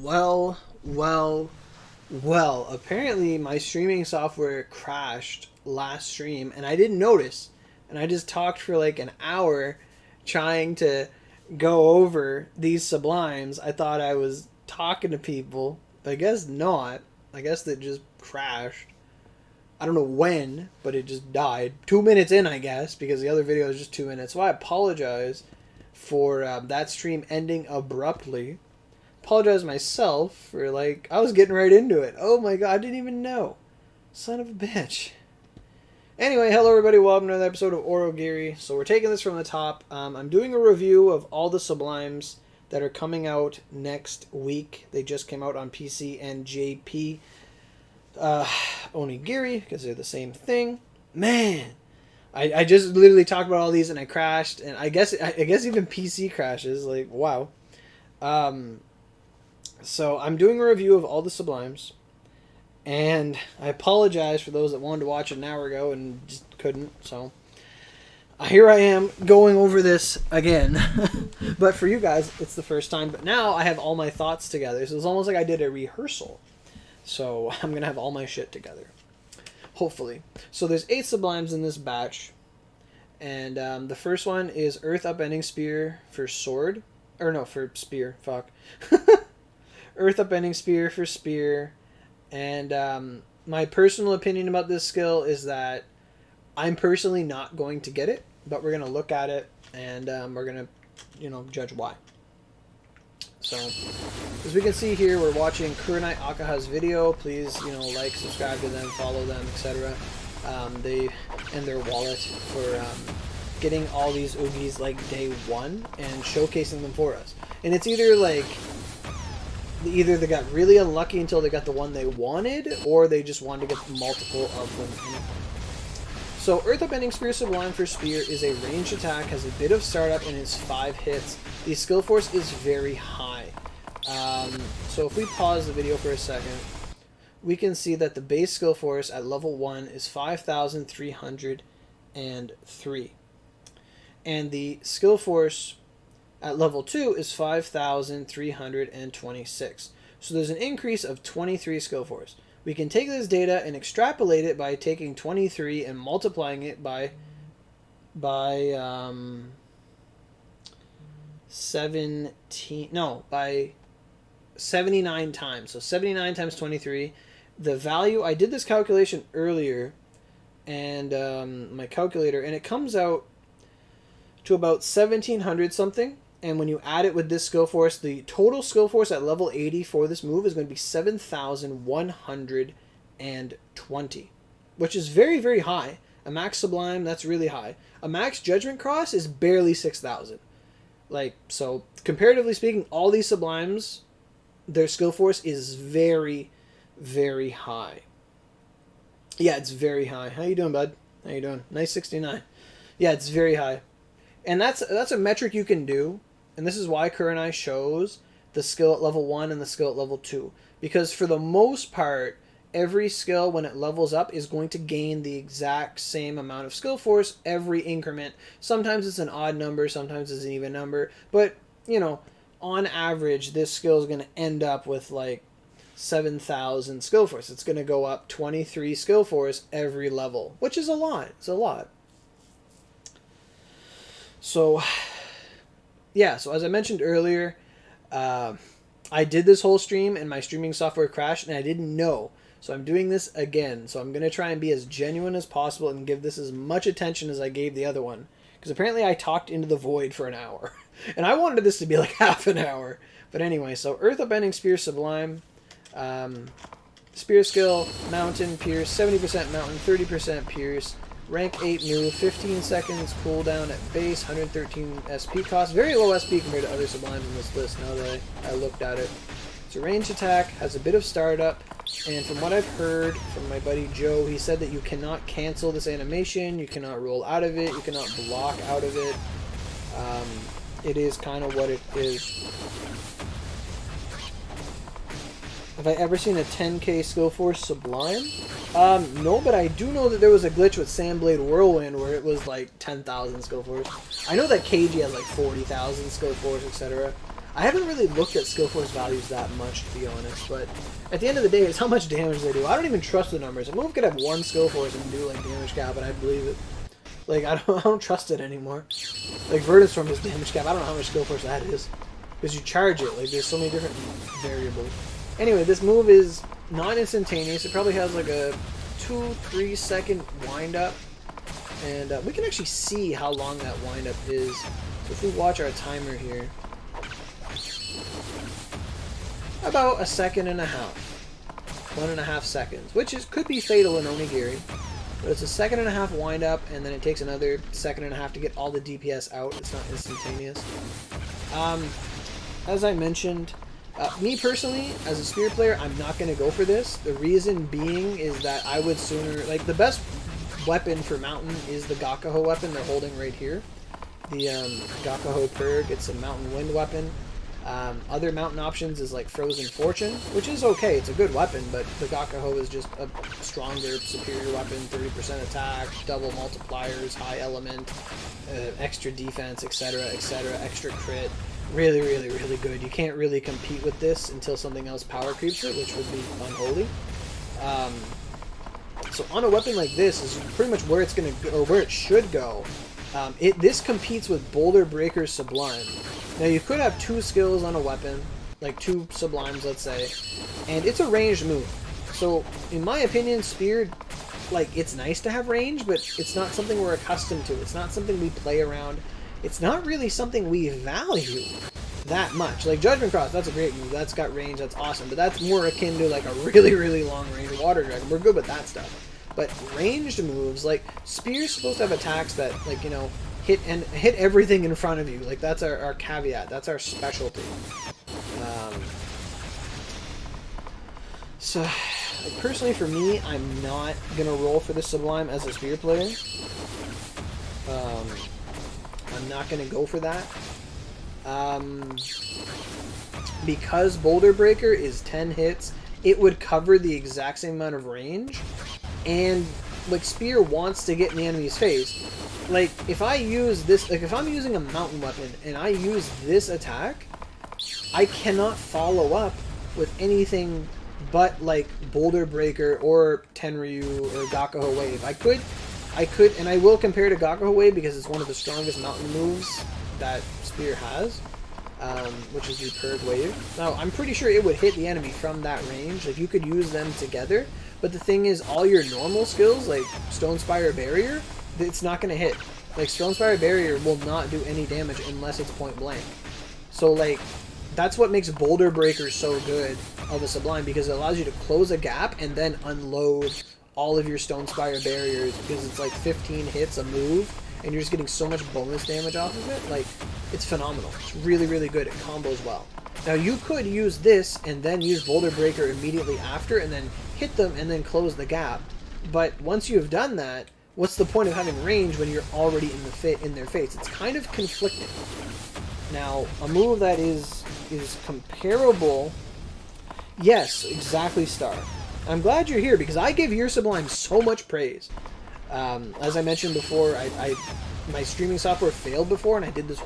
Well, well, well. Apparently, my streaming software crashed last stream, and I didn't notice. And I just talked for like an hour trying to go over these sublimes. I thought I was talking to people, but I guess not. I guess it just crashed. I don't know when, but it just died. 2 minutes in, I guess, because the other video is just 2 minutes. So I apologize for that stream ending abruptly. Apologize myself for, like, I was getting right into it. Oh my god, I didn't even know. Son of a bitch. Anyway, hello everybody, welcome to another episode of Aurogiri. So we're taking this from the top. I'm doing a review of all the sublimes that are coming out next week. They just came out on PC and JP. Onigiri, because they're the same thing. Man, I just literally talked about all these and I crashed, and I guess even PC crashes. Like, wow. So I'm doing a review of all the sublimes, and I apologize for those that wanted to watch it an hour ago and just couldn't. So here I am going over this again. But for you guys, it's the first time. But now I have all my thoughts together, so it's almost like I did a rehearsal. So I'm going to have all my shit together. Hopefully. So there's 8 sublimes in this batch. And the first one is Earth Upending Spear for sword. Or no, for spear. Fuck. Earth Upending Spear for spear. And my personal opinion about this skill is that I'm personally not going to get it. But we're going to look at it. And we're going to, judge why. So, as we can see here, we're watching Kurenai Ageha's video. Please, like, subscribe to them, follow them, etc. They and their wallet for getting all these Ougies like day one and showcasing them for us. And it's either like they got really unlucky until they got the one they wanted, or they just wanted to get multiple of them. So, Earth Upending Spear Sublime for Spear is a ranged attack, has a bit of startup, and is 5 hits. The skill force is very high. So if we pause the video for a second, we can see that the base skill force at level 1 is 5,303. And the skill force at level 2 is 5,326. So there's an increase of 23 skill force. We can take this data and extrapolate it by taking 23 and multiplying it by 79 times. So 79 times 23. The value, I did this calculation earlier, and my calculator, and it comes out to about 1,700 something. And when you add it with this skill force, the total skill force at level 80 for this move is going to be 7,120, which is very, very high. A max sublime, that's really high. A max judgment cross is barely 6,000. Like, so comparatively speaking, all these sublimes, their skill force is very, very high. Yeah, it's very high. How you doing, bud? How you doing? Nice 69. Yeah, it's very high. And that's a metric you can do. And this is why Kurenai shows the skill at level 1 and the skill at level 2. Because for the most part, every skill, when it levels up, is going to gain the exact same amount of skill force every increment. Sometimes it's an odd number, sometimes it's an even number. But, on average, this skill is going to end up with like 7,000 skill force. It's going to go up 23 skill force every level, which is a lot. It's a lot. So, yeah, so as I mentioned earlier, I did this whole stream and my streaming software crashed and I didn't know. So I'm doing this again. So I'm going to try and be as genuine as possible and give this as much attention as I gave the other one. Because apparently I talked into the void for an hour. And I wanted this to be like half an hour. But anyway, so Earth Upending Spear Sublime. Spear skill, Mountain, Pierce, 70% Mountain, 30% Pierce. Rank 8 new, 15 seconds cooldown at base, 113 SP cost. Very low SP compared to other sublimes in this list now that I looked at it. It's a ranged attack, has a bit of startup, and from what I've heard from my buddy Joe, he said that you cannot cancel this animation, you cannot roll out of it, you cannot block out of it. It is kind of what it is. Have I ever seen a 10k skill force sublime? No, but I do know that there was a glitch with Sandblade Whirlwind where it was like 10,000 skill force. I know that KG has like 40,000 skill force, etc. I haven't really looked at skill force values that much, to be honest, but at the end of the day, it's how much damage they do. I don't even trust the numbers. A move could have 1 skill force and do, like, damage cap, and I'd believe it. Like, I don't trust it anymore. Like, Verdant is damage cap. I don't know how much skill force that is. Because you charge it. Like, there's so many different variables. Anyway, this move is not instantaneous. It probably has, like, a 2-3 second wind-up. And we can actually see how long that wind-up is. So if we watch our timer here, about 1.5 seconds. 1.5 seconds. Which could be fatal in Onigiri. But it's 1.5 seconds wind-up, and then it takes another 1.5 seconds to get all the DPS out. It's not instantaneous. As I mentioned, me personally, as a spear player, I'm not going to go for this. The reason being is that I would sooner... Like, the best weapon for Mountain is the Gakuho weapon they're holding right here. The Gakuho Purg, it's a Mountain Wind weapon. Other Mountain options is like Frozen Fortune, which is okay, it's a good weapon, but the Gakuho is just a stronger, superior weapon, 30% attack, double multipliers, high element, extra defense, etc., etc., extra crit. Really, really, really good. You can't really compete with this until something else power creeps it, which would be unholy. So on a weapon like this is pretty much where it's going to go, or where it should go. This competes with Boulder Breaker Sublime. Now you could have 2 skills on a weapon, like 2 Sublimes, let's say, and it's a ranged move. So in my opinion, Spear, like, it's nice to have range, but it's not something we're accustomed to. It's not something we play around. It's not really something we value that much. Like Judgment Cross, that's a great move. That's got range, that's awesome. But that's more akin to like a really, really long range Water Dragon. We're good with that stuff. But ranged moves, like Spear's supposed to have attacks that, like, you know, hit everything in front of you. Like, that's our caveat. That's our specialty. So, like, personally for me, I'm not gonna roll for the Sublime as a Spear player. I'm not gonna go for that. Because Boulder Breaker is 10 hits, it would cover the exact same amount of range, and like Spear wants to get in the enemy's face. Like, if I use this, like if I'm using a mountain weapon and I use this attack, I cannot follow up with anything but like Boulder Breaker or Tenryu or Gakuho Wave. I could, and I will compare to Gakuho Wave because it's one of the strongest mountain moves that Spear has, which is the Purg Wave. Now, I'm pretty sure it would hit the enemy from that range. Like, you could use them together, but the thing is, all your normal skills, like Stone Spire Barrier, it's not going to hit. Like, Stone Spire Barrier will not do any damage unless it's point blank. So, like, that's what makes Boulder Breaker so good of a Sublime, because it allows you to close a gap and then unload all of your Stone Spire Barriers, because it's like 15 hits a move, and you're just getting so much bonus damage off of it. Like, it's phenomenal. It's really, really good. It combos well. Now, you could use this and then use Boulder Breaker immediately after and then hit them and then close the gap. But once you've done that, what's the point of having range when you're already in their face? It's kind of conflicting. Now, a move that is comparable... Yes, exactly, Star. I'm glad you're here, because I give your Sublime so much praise. As I mentioned before, my streaming software failed before, and I did this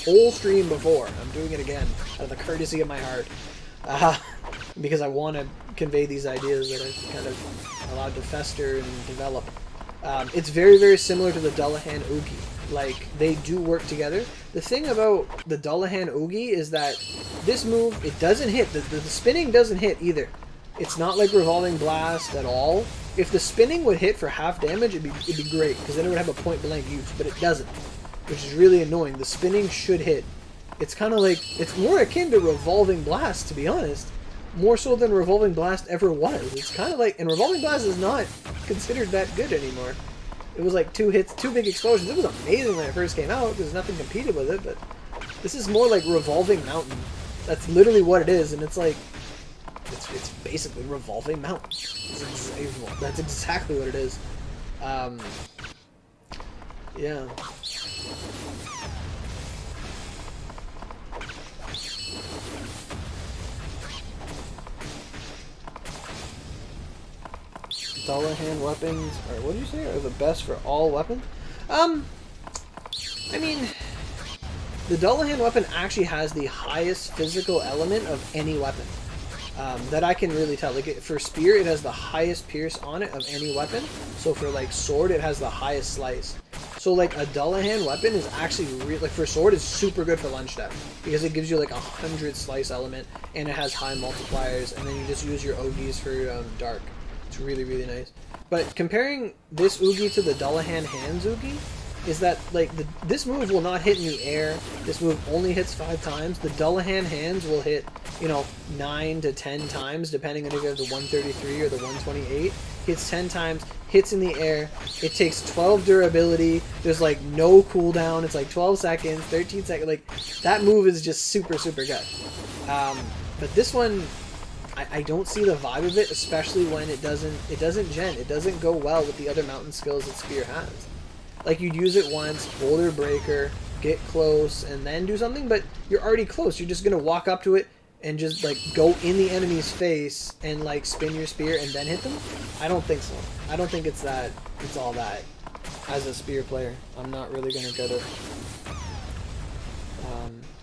whole stream before. I'm doing it again, out of the courtesy of my heart. Because I want to convey these ideas that I've kind of allowed to fester and develop. It's very, very similar to the Dullahan Ougie. Like, they do work together. The thing about the Dullahan Ougie is that this move, it doesn't hit. The spinning doesn't hit either. It's not like Revolving Blast at all. If the spinning would hit for half damage, it'd be great, because then it would have a point blank use, but it doesn't, which is really annoying. The spinning should hit. It's kind of like, it's more akin to Revolving Blast, to be honest. More so than Revolving Blast ever was. It's kind of like, and Revolving Blast is not considered that good anymore. It was like 2 hits, 2 big explosions. It was amazing when it first came out, because nothing competed with it, but this is more like Revolving Mountain. That's literally what it is, and it's like, it's basically Revolving Mountain. That's exactly what it is. Yeah. Dullahan weapons, or what did you say, are the best for all weapons? I mean, the Dullahan weapon actually has the highest physical element of any weapon. That I can really tell. Like for spear, it has the highest pierce on it of any weapon. So for like sword, it has the highest slice. So like a Dullahan weapon is actually like for sword is super good for lunge step because it gives you like 100 slice element and it has high multipliers, and then you just use your Ougies for dark. It's really, really nice. But comparing this Ougie to the Dullahan hands Ougie, is that like this move will not hit in the air. This move only hits 5 times. The Dullahan hands will hit, you know, 9 to 10 times depending on if you have the 133 or the 128. Hits 10 times, hits in the air. It takes 12 durability. There's like no cooldown. It's like 12 seconds, 13 seconds. Like that move is just super, super good. But this one, I don't see the vibe of it, especially when it doesn't gen. It doesn't go well with the other mountain skills that Spear has. Like, you'd use it once, boulder breaker, get close, and then do something, but you're already close. You're just going to walk up to it and just, like, go in the enemy's face and, like, spin your spear and then hit them? I don't think so. I don't think it's all that. As a spear player, I'm not really going to get it.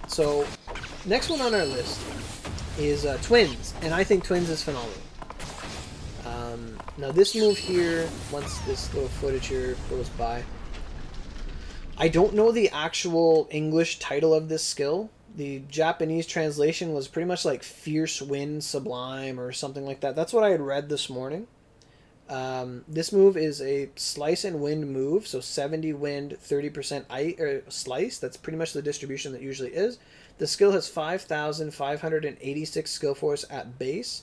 So, next one on our list is Twins, and I think Twins is phenomenal. Now, this move here, once this little footage here goes by, I don't know the actual English title of this skill. The Japanese translation was pretty much like Fierce Wind Sublime or something like that. That's what I had read this morning. This move is a slice and wind move, so 70 wind, 30% slice. That's pretty much the distribution that usually is. The skill has 5,586 skill force at base,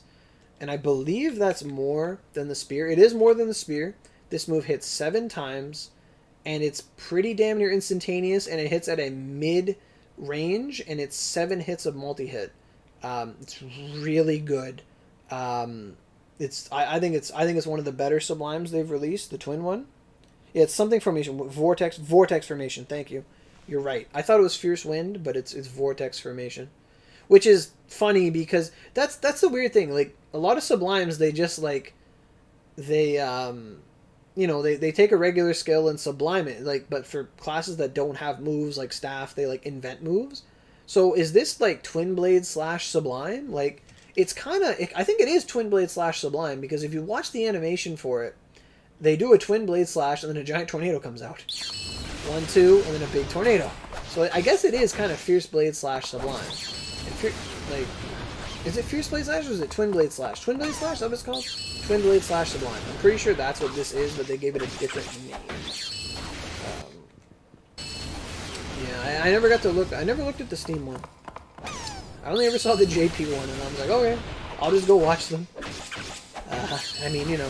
and I believe that's more than the spear. It is more than the spear. This move hits 7 times, and it's pretty damn near instantaneous, and it hits at a mid range, and it's 7 hits of multi-hit. It's really good. I think it's one of the better sublimes they've released, the twin one. Yeah, it's something formation, vortex formation. Thank you. You're right. I thought it was Fierce Wind, but it's vortex formation, which is funny because that's the weird thing. Like a lot of sublimes, they just like they take a regular skill and sublime it. Like, but for classes that don't have moves like staff, they like invent moves. So is this like Twin Blade / Sublime? Like it's kind of, I think it is Twin Blade / Sublime because if you watch the animation for it, they do a Twin Blade slash and then a giant tornado comes out. 1, 2, and then a big tornado. So I guess it is kind of Fierce Blade / Sublime. Is it Fierce Blade / or is it Twin Blade / Twin Blade / is that what it's called? Twin Blade / Sublime. I'm pretty sure that's what this is, but they gave it a different name. Yeah, I never got to look. I never looked at the Steam one. I only ever saw the JP one, and I was like, okay, I'll just go watch them. I mean, you know,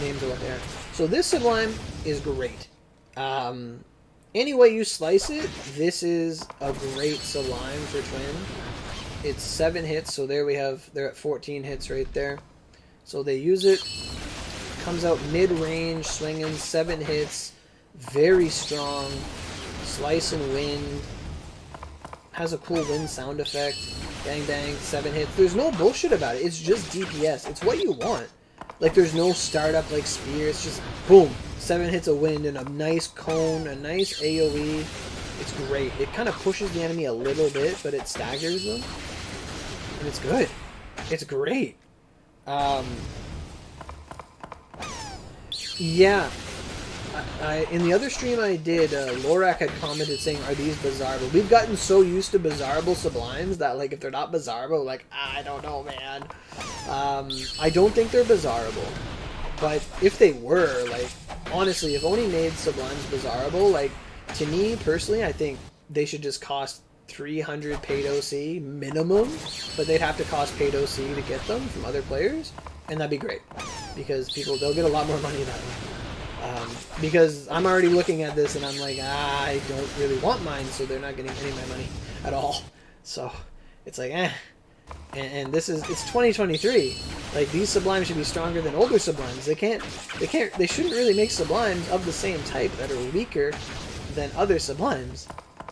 names are what they are. So this Sublime is great. Any way you slice it, this is a great Sublime for Twin. It's 7 hits, so there we have, they're at 14 hits right there. So they use it, comes out mid-range, swinging, 7 hits, very strong, slice and wind, has a cool wind sound effect, bang bang, 7 hits. There's no bullshit about it, it's just DPS, it's what you want. Like there's no startup like Spear, it's just boom, 7 hits of wind and a nice cone, a nice AoE. It's great. It kind of pushes the enemy a little bit, but it staggers them. And it's good. It's great. Yeah. In the other stream I did, Lorak had commented saying, are these Bizarrable? We've gotten so used to Bizarrable Sublimes that, like, if they're not Bizarrable, like, I don't know, man. I don't think they're Bizarrable. But if they were, like, honestly, if Oni made Sublimes Bizarrable, like, to me, personally, I think they should just cost 300 paid OC minimum, but they'd have to cost paid OC to get them from other players, and that'd be great, because they'll get a lot more money that way. Because I'm already looking at this and I'm like, I don't really want mine, so they're not getting any of my money at all. So it's like, and it's 2023. Like, these Sublimes should be stronger than older Sublimes. They shouldn't really make Sublimes of the same type that are weaker than other Sublimes.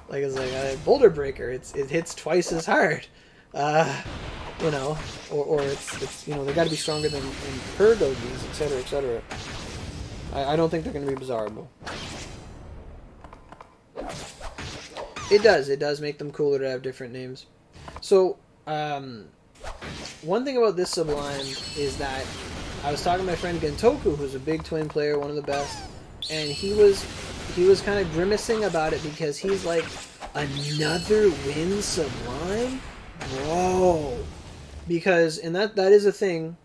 Like, it's like a Boulder Breaker. It hits twice as hard. You know, or it's you know, they got to be stronger than Purge Ougies, etc., etc. I don't think they're going to be Bizarrable. It does. It does make them cooler to have different names. So, one thing about this Sublime is that I was talking to my friend Gentoku, who's a big twin player, one of the best, and he was kind of grimacing about it because he's like, another Wind Sublime? Bro. Because, and that is a thing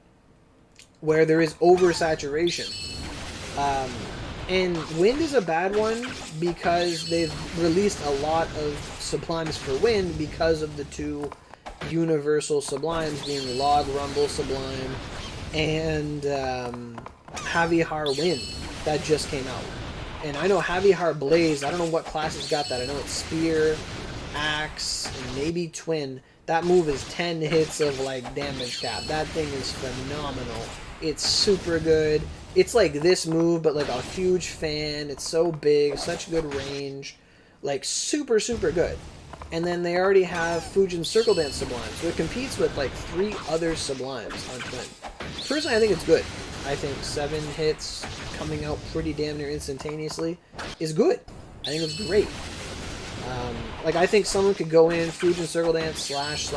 where there is oversaturation. And Wind is a bad one because they've released a lot of Sublimes for Wind because of the two universal Sublimes being Log Rumble Sublime and Javihar Wind that just came out. And I know Javihar Blaze, I don't know what classes got that. I know it's Spear, Axe, and maybe Twin. That move is 10 hits of like damage cap. That thing is phenomenal. It's super good. It's like this move, but like a huge fan. It's so big, such good range. Like super, super good. And then they already have Fujin Circle Dance Sublime, so it competes with like 3 other Sublimes on Twin. Personally, I think it's good. I think 7 hits coming out pretty damn near instantaneously is good. I think it's great. Like, I think someone could go in, Fujin Circle Dance, slash,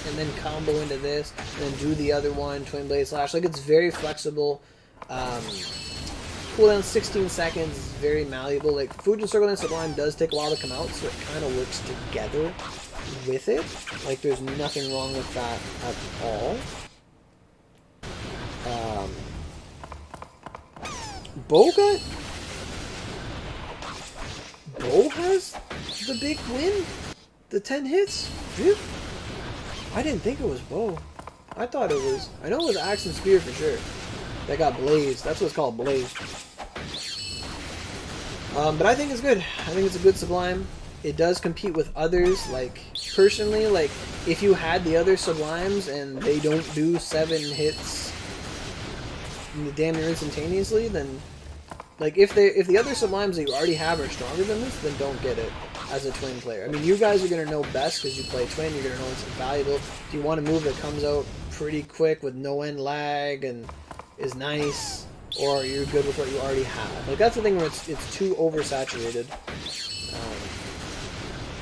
and then combo into this, and then do the other one, Twin Blade slash. Like, it's very flexible. Cooldown 16 seconds is very malleable. Like, Fujin Circle Dance Sublime does take a while to come out, so it kind of works together with it. Like, there's nothing wrong with that at all. Bo has the big win? The 10 hits? Dude? I didn't think it was Bo. I thought it was... I know it was Axe and Spear for sure. That got Blaze. That's what it's called, Blaze. But I think it's good. I think it's a good Sublime. It does compete with others. Like, personally, like, if you had the other Sublimes and they don't do 7 hits damn near instantaneously, then... Like, if the other Sublimes that you already have are stronger than this, then don't get it as a Twin player. I mean, you guys are going to know best because you play Twin. You're going to know it's valuable. If you want a move that comes out pretty quick with no end lag and is nice, or you're good with what you already have. Like, that's the thing where it's too oversaturated.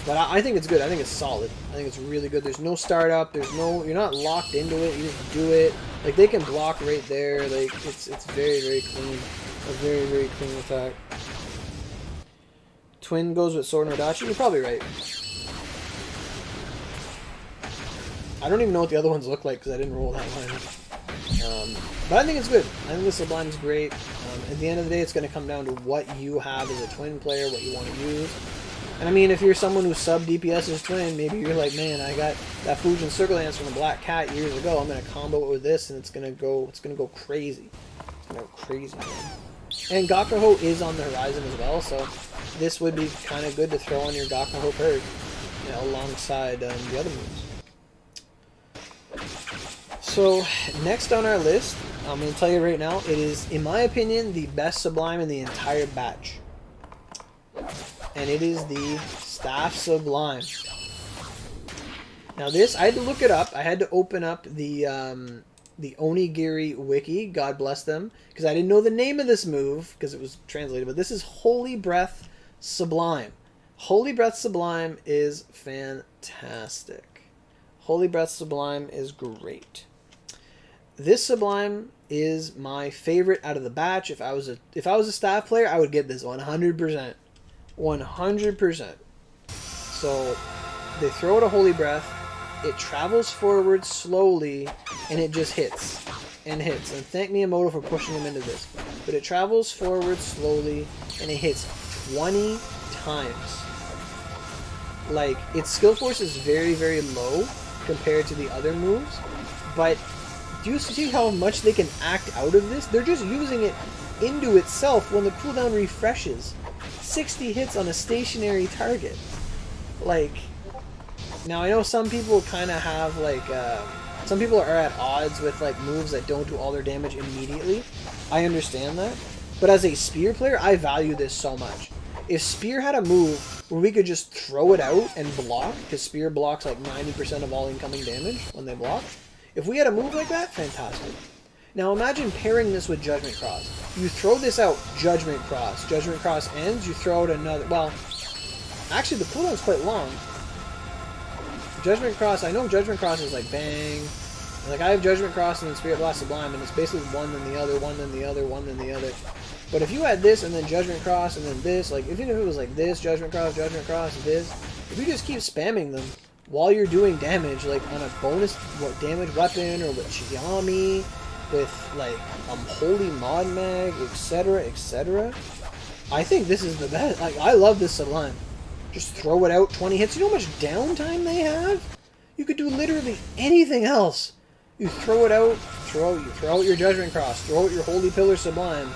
But I think it's good. I think it's solid. I think it's really good. There's no startup. You're not locked into it. You just do it. Like, they can block right there. Like, it's very, very clean. A very, very clean attack. Twin goes with Sword and Odachi? You're probably right. I don't even know what the other ones look like because I didn't roll that one. But I think it's good. I think the Sublime's great. At the end of the day, it's going to come down to what you have as a Twin player, what you want to use. And I mean, if you're someone who sub DPS's Twin, maybe you're like, man, I got that Fujin Circle Dance from the Black Cat years ago. I'm going to combo it with this, and it's going to go crazy. It's going to go crazy, man. And Gakuho is on the horizon as well, so this would be kind of good to throw on your Gakuho perk, you know, alongside the other moves. So, next on our list, I'm going to tell you right now, it is, in my opinion, the best Sublime in the entire batch. And it is the Staff Sublime. Now this, I had to look it up. I had to open up the Onigiri wiki, God bless them, because I didn't know the name of this move, because it was translated, but this is Holy Breath Sublime. Holy Breath Sublime is fantastic. Holy Breath Sublime is great. This Sublime is my favorite out of the batch. If I was a staff player, I would get this 100%. 100%. So, they throw out a Holy Breath, it travels forward slowly, and it just hits. And hits. And thank Miyamoto for pushing him into this. But it travels forward slowly, and it hits 20 times. Like, its skill force is very, very low compared to the other moves, but do you see how much they can act out of this? They're just using it into itself when the cooldown refreshes. 60 hits on a stationary target. Like, now I know some people kind of have like, some people are at odds with like moves that don't do all their damage immediately. I understand that. But as a Spear player, I value this so much. If Spear had a move where we could just throw it out and block, because Spear blocks like 90% of all incoming damage when they block. If we had a move like that, fantastic. Now imagine pairing this with Judgment Cross. You throw this out, Judgment Cross. Judgment Cross ends, you throw out another... Well, Actually, the cooldown's quite long. Judgment Cross, I know Judgment Cross is like bang. Like, I have Judgment Cross and then Spirit Blast Sublime, and it's basically one then the other, one then the other, one then the other. But if you had this and then Judgment Cross and then this, like, even if it was like this, Judgment Cross, this, if you just keep spamming them while you're doing damage, like on a bonus damage weapon or with Chiyami, with like Holy Mod Mag, etc., etc., I think this is the best. Like, I love this Sublime. Just throw it out, 20 hits. You know how much downtime they have? You could do literally anything else. You throw it out, you throw out your Judgment Cross, throw out your Holy Pillar Sublime,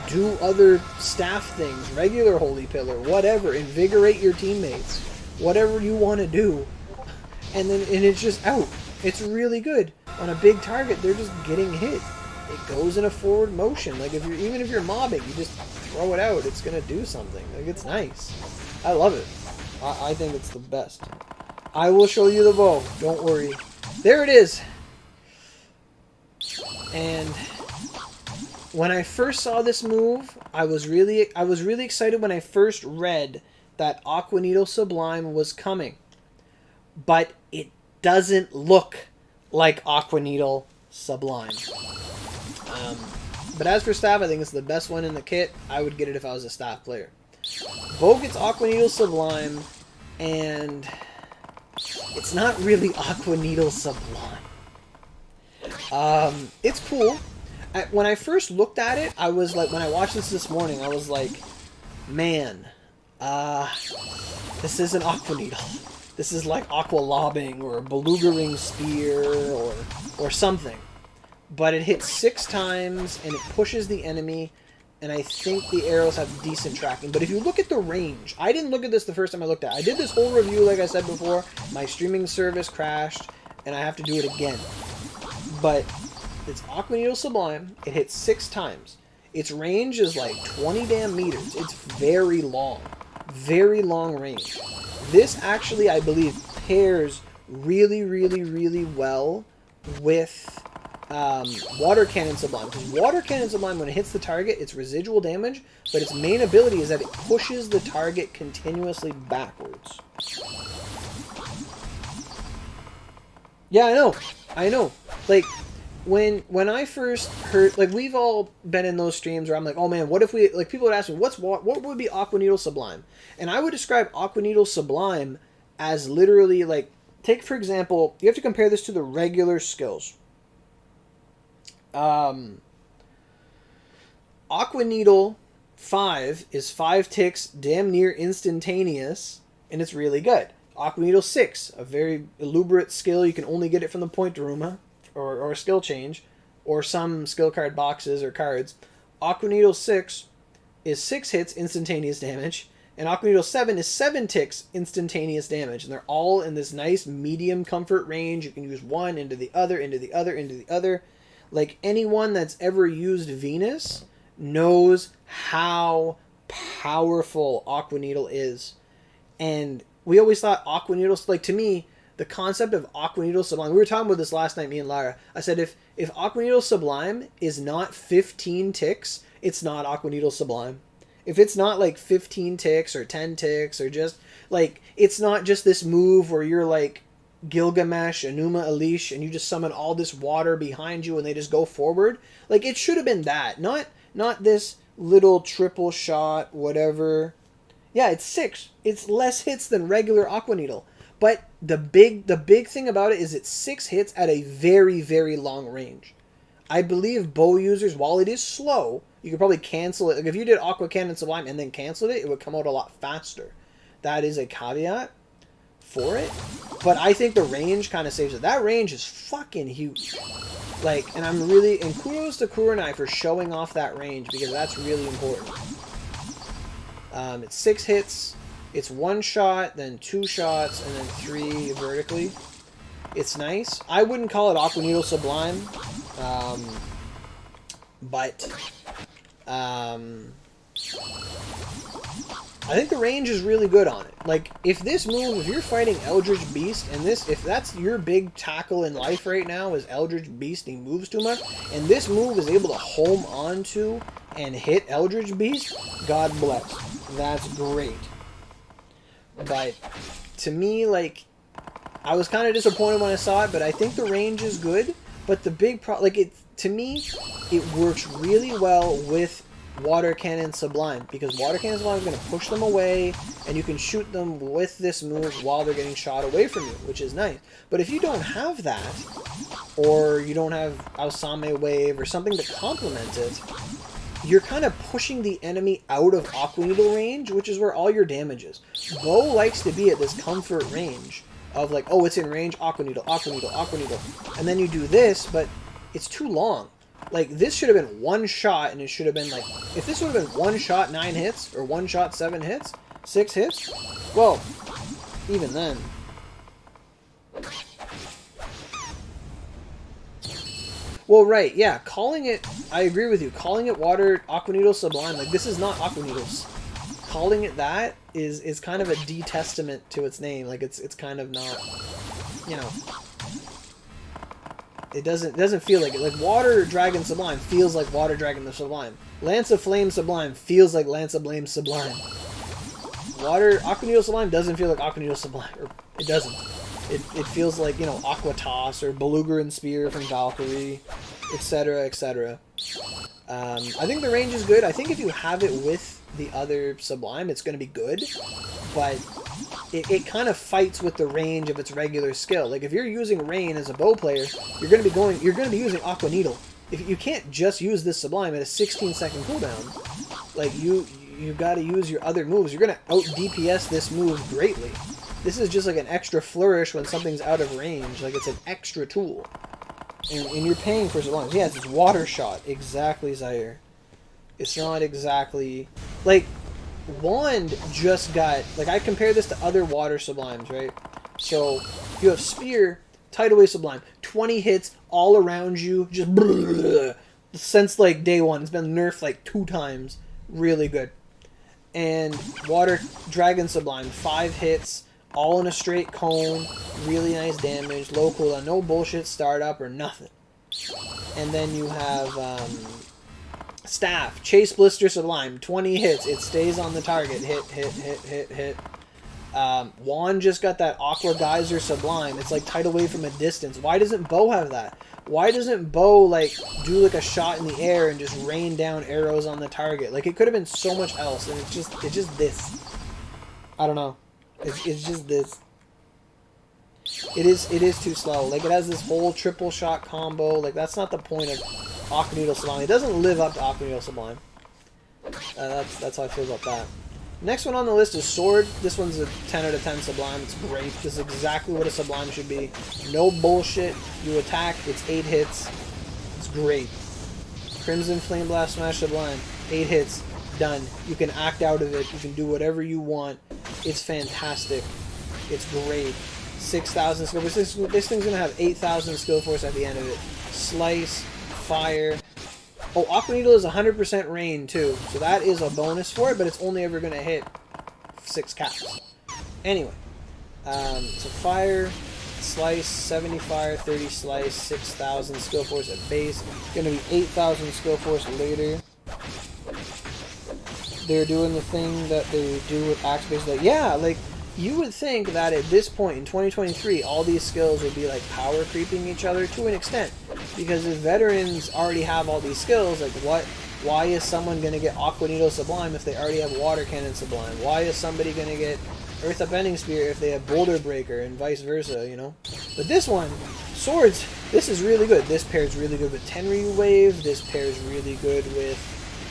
do other staff things, regular Holy Pillar, whatever, invigorate your teammates, whatever you want to do, and it's just out. It's really good. On a big target, they're just getting hit. It goes in a forward motion. Like, even if you're mobbing, you just throw it out, it's gonna do something. Like, it's nice. I love it. I think it's the best. I will show you the bow. Don't worry. There it is. And when I first saw this move, I was really excited when I first read that Aqua Needle Sublime was coming. But it doesn't look like Aqua Needle Sublime. But as for staff, I think it's the best one in the kit. I would get it if I was a staff player. Bo gets Aqua Needle Sublime, and it's not really Aqua Needle Sublime. It's cool. When I first looked at it, I was like, when I watched this morning, I was like, man, this isn't Aqua Needle. This is like Aqua Lobbing or Beluga Ring Spear or something. But it hits 6 times, and it pushes the enemy, and I think the arrows have decent tracking. But if you look at the range, I didn't look at this the first time I looked at it. I did this whole review, like I said before. My streaming service crashed, and I have to do it again. But it's Aqua Needle Sublime. It hits 6 times. Its range is like 20 damn meters. It's very long. Very long range. This actually, I believe, pairs really, really, really well with Water Cannon Sublime. Because Water Cannon Sublime, when it hits the target, it's residual damage, but its main ability is that it pushes the target continuously backwards. Yeah, I know. Like, when I first heard, like, we've all been in those streams where I'm like, oh man, what if we, like, people would ask me, what would be Aqua Needle Sublime? And I would describe Aqua Needle Sublime as literally, like, take, for example, you have to compare this to the regular skills. Aqua Needle 5 is 5 ticks, damn near instantaneous, and it's really good. Aqua Needle 6, a very elaborate skill, you can only get it from the Point Daruma, or skill change, or some skill card boxes or cards. Aqua Needle 6 is 6 hits, instantaneous damage, and Aqua Needle 7 is 7 ticks, instantaneous damage, and they're all in this nice medium comfort range. You can use one into the other, into the other, into the other. Like, anyone that's ever used Venus knows how powerful Aqua Needle is. And we always thought Aqua Needle, like, to me, the concept of Aqua Needle Sublime, we were talking about this last night, me and Lara. I said, if Aqua Needle Sublime is not 15 ticks, it's not Aqua Needle Sublime. If it's not like 15 ticks or 10 ticks or just, like, it's not just this move where you're like Gilgamesh, Enuma Elish, and you just summon all this water behind you and they just go forward. Like, it should have been that. Not this little triple shot, whatever. Yeah, it's 6. It's less hits than regular Aqua Needle. But the big thing about it is it's 6 hits at a very, very long range. I believe bow users, while it is slow, you could probably cancel it. Like, if you did Aqua Cannon Sublime and then canceled it, it would come out a lot faster. That is a caveat for it. But I think the range kind of saves it. That range is fucking huge. Like, and kudos to Kurenai for showing off that range, because that's really important. It's 6 hits. It's 1 shot, then 2 shots, and then 3 vertically. It's nice. I wouldn't call it Aqua Needle Sublime, but I think the range is really good on it. Like, if you're fighting Eldritch Beast, and if that's your big tackle in life right now is Eldritch Beast, and he moves too much, and this move is able to home onto and hit Eldritch Beast, God bless. That's great. but to me, like, I was kind of disappointed when I saw it, but I think the range is good. But the big problem, like, to me, it works really well with Water Cannon Sublime, because Water Cannon Sublime is going to push them away, and you can shoot them with this move while they're getting shot away from you, which is nice. But if you don't have that, or you don't have Ausame Wave or something to complement it, you're kind of pushing the enemy out of Aqua Needle range, which is where all your damage is. Bo likes to be at this comfort range of like, oh, it's in range, Aqua Needle, Aqua Needle, Aqua Needle. And then you do this, but it's too long. Like, this should have been one shot, and it should have been like, if this would have been one shot 9 hits, or one shot 7 hits, 6 hits, well, even then. Well, right, yeah, calling it, I agree with you, calling it Aqua Needle Sublime, like, this is not Aqua Needles. Calling it that is kind of a detestament to its name, like, it's kind of not, you know, it doesn't feel like it. Like, Water Dragon Sublime feels like Water Dragon the Sublime. Lance of Flame Sublime feels like Lance of Flame Sublime. Aqua Needle Sublime doesn't feel like Aqua Needle Sublime, or it doesn't. It feels like, you know, Aqua Toss or Beluga Spear from Valkyrie, etc., etc. I think the range is good. I think if you have it with the other Sublime, it's going to be good, but it kind of fights with the range of its regular skill. Like, if you're using Rain as a bow player, you're going to be using Aqua Needle. If you can't just use this Sublime at a 16-second cooldown, like, you got to use your other moves. You're going to out DPS this move greatly. This is just like an extra flourish when something's out of range. Like, it's an extra tool. And you're paying for Sublimes. Yes, it's Water Shot. Exactly, Zaire. It's not exactly... Like, Wand just got... Like, I compare this to other Water Sublimes, right? So, you have Spear, Tidal Wave Sublime. 20 hits all around you. Just... Since, like, day one. It's been nerfed, like, 2 times. Really good. And Water Dragon Sublime. 5 hits... all in a straight cone, really nice damage, low cooldown, no bullshit startup or nothing. And then you have Staff, Chase Blister Sublime, 20 hits, it stays on the target, hit. Wand just got that Aqua Geyser Sublime, it's like Tidal Wave from a distance. Why doesn't Bo have that? Why doesn't Bo, like, do like a shot in the air and just rain down arrows on the target? Like, it could have been so much else, and it's just this. I don't know. It's just this. It is too slow. Like, it has this whole triple shot combo. Like, that's not the point of Aqua Needle Sublime. It doesn't live up to Aqua Needle Sublime. That's how I feel about that. Next one on the list is Sword. This one's a 10 out of 10 Sublime. It's great. This is exactly what a Sublime should be. No bullshit. You attack. It's 8 hits. It's great. Crimson Flame Blast Smash Sublime. 8 hits. Done. You can act out of it. You can do whatever you want. It's fantastic. It's great. 6,000 skill force. This thing's going to have 8,000 skill force at the end of it. Slice. Fire. Oh, Aqua Needle is 100% rain, too. So that is a bonus for it, but it's only ever going to hit 6 caps. Anyway. So Fire, Slice, 70 Fire, 30 Slice, 6,000 skill force at base. Going to be 8,000 skill force later. They're doing the thing that they do with axe base. Like, yeah, like, you would think that at this point in 2023, all these skills would be like power creeping each other to an extent. Because if veterans already have all these skills, like, why is someone going to get Aqua Needle Sublime if they already have Water Cannon Sublime? Why is somebody going to get Earth Upending Spear if they have Boulder Breaker, and vice versa, you know? But this one, Swords, this is really good. This pairs really good with Tenryu Wave. This pairs really good with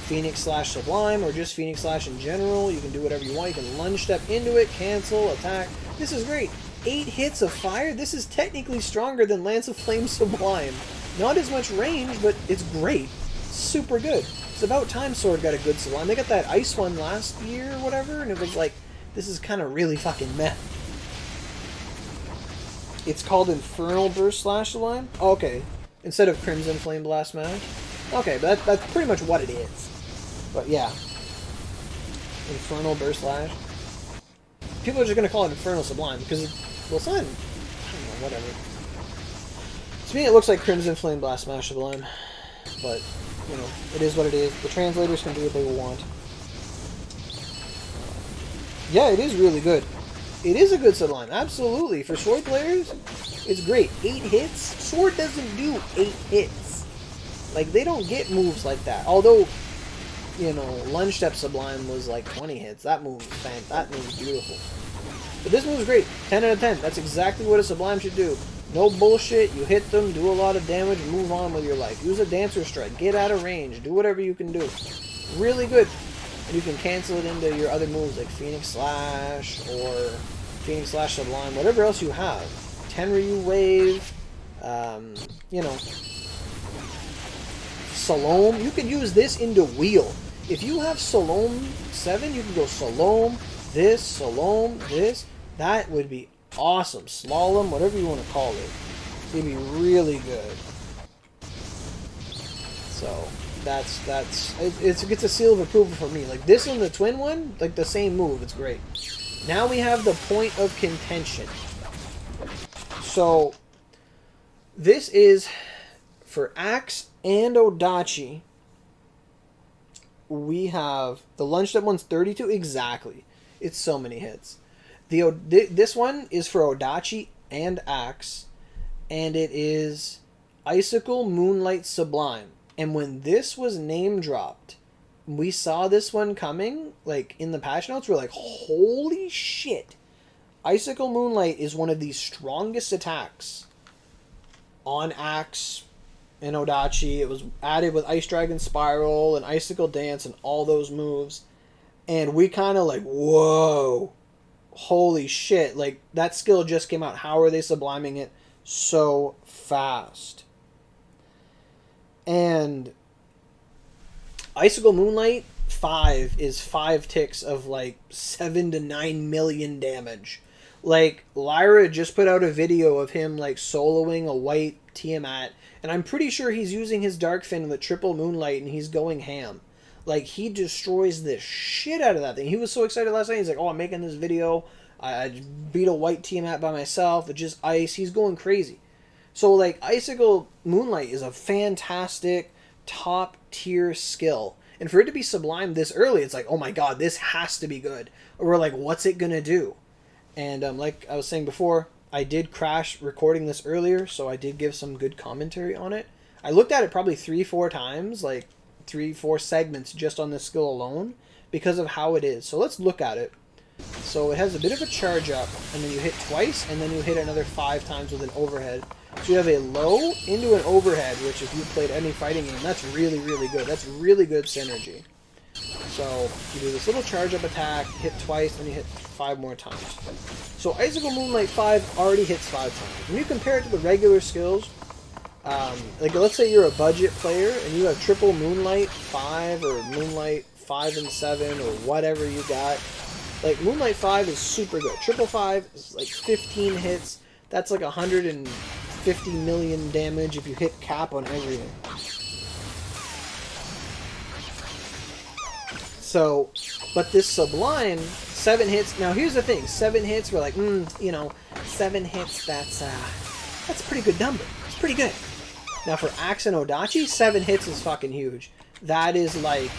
Phoenix Slash Sublime, or just Phoenix Slash in general. You can do whatever you want. You can lunge step into it, cancel, attack. This is great. 8 hits of fire. This is technically stronger than Lance of Flame Sublime. Not as much range, but it's great. Super good. It's about time Sword got a good Sublime. They got that ice one last year or whatever, and it was like, this is kind of really fucking meh. It's called Infernal Burst Slash Sublime? Oh, okay. Instead of Crimson Flame Blast Smash? Okay, but that's pretty much what it is. But yeah. Infernal Burst Slash. People are just going to call it Infernal Sublime because well, it's not, I don't know, whatever. To me, it looks like Crimson Flame Blast Smash Sublime. But, you know, it is what it is. The translators can do what they want. Yeah, it is really good. It is a good Sublime, absolutely. For Sword players, it's great. 8 hits? Sword doesn't do 8 hits. Like, they don't get moves like that. Although, you know, Lunge Step Sublime was like 20 hits. That move was beautiful. But this move's great. 10 out of 10. That's exactly what a Sublime should do. No bullshit. You hit them, do a lot of damage, and move on with your life. Use a Dancer Strike. Get out of range. Do whatever you can do. Really good. And you can cancel it into your other moves like Phoenix Slash or Phoenix Slash Sublime. Whatever else you have. Tenryu Wave. You know. Salome. You could use this into Wheel. If you have Salome 7, you can go Salome, this. That would be awesome. Slalom, whatever you want to call it. It'd be really good. So, it gets a seal of approval for me. Like, this and the twin one, like the same move. It's great. Now we have the point of contention. So, this is for Axe and Odachi. We have the Lunge Step one's 32 exactly. It's so many hits. This one is for Odachi and Axe, and it is Icicle Moonlight Sublime. And when this was name dropped, we saw this one coming, like in the patch notes, we're like, holy shit! Icicle Moonlight is one of the strongest attacks on Axe and Odachi. It was added with Ice Dragon Spiral and Icicle Dance and all those moves. And we kind of like, whoa, holy shit. Like, that skill just came out. How are they subliming it so fast? And Icicle Moonlight 5 is 5 ticks of like 7 to 9 million damage. Like, Lyra just put out a video of him like soloing a white Tiamat, and I'm pretty sure he's using his Dark Fin with triple Moonlight, and he's going ham. Like, he destroys the shit out of that thing. He was so excited last night. He's like, oh, I'm making this video. I beat a white Tiamat by myself with just ice. He's going crazy. So, like, Icicle Moonlight is a fantastic top-tier skill. And for it to be Sublime this early, it's like, oh my god, this has to be good. Or we're like, what's it gonna do? And like I was saying before, I did crash recording this earlier, so I did give some good commentary on it. I looked at it probably 3-4 times, like 3-4 segments just on this skill alone, because of how it is. So let's look at it. So it has a bit of a charge up, and then you hit twice, and then you hit another 5 times with an overhead. So you have a low into an overhead, which if you played any fighting game, that's really, really good. That's really good synergy. So you do this little charge up attack, hit twice, then you hit 5 more times. So Icicle Moonlight 5 already hits 5 times. When you compare it to the regular skills, like let's say you're a budget player and you have triple Moonlight 5 or Moonlight 5 and 7 or whatever you got. Like, Moonlight 5 is super good. Triple 5 is like 15 hits. That's like 150 million damage if you hit cap on everything. So, but this Sublime, 7 hits. Now, here's the thing. 7 hits, we're like, you know, 7 hits, that's a pretty good number. It's pretty good. Now, for Axe and Odachi, 7 hits is fucking huge. That is, like,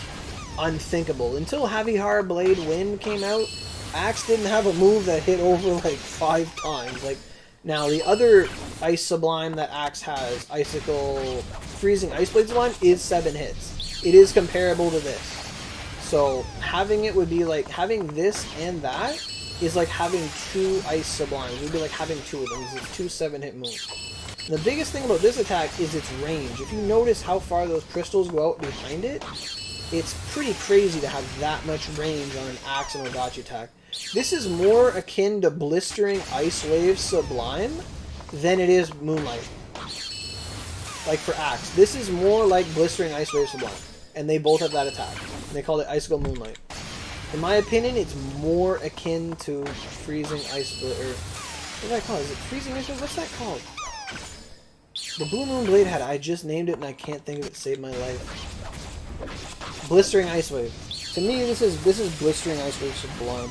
unthinkable. Until Heavy Hard Blade Wind came out, Axe didn't have a move that hit over, like, 5 times. Like, now, the other Ice Sublime that Axe has, Icicle Freezing Ice Blade Sublime, is 7 hits. It is comparable to this. So, having it would be like, having this and that is like having 2 Ice Sublimes. It would be like having 2 of them. It's 2 7-hit moves. And the biggest thing about this attack is its range. If you notice how far those crystals go out behind it, it's pretty crazy to have that much range on an Axe and Odachi attack. This is more akin to Blistering Ice Wave Sublime than it is Moonlight. Like for Axe. This is more like Blistering Ice Wave Sublime. And they both have that attack. And they call it Icicle Moonlight. In my opinion, it's more akin to Freezing Ice Blade, or what do I call it? Is it Freezing Ice Blade? What's that called? The Blue Moon Blade had it. I just named it and I can't think of it. Saved my life. Blistering Ice Wave. To me, this is Blistering Ice Wave Sublime.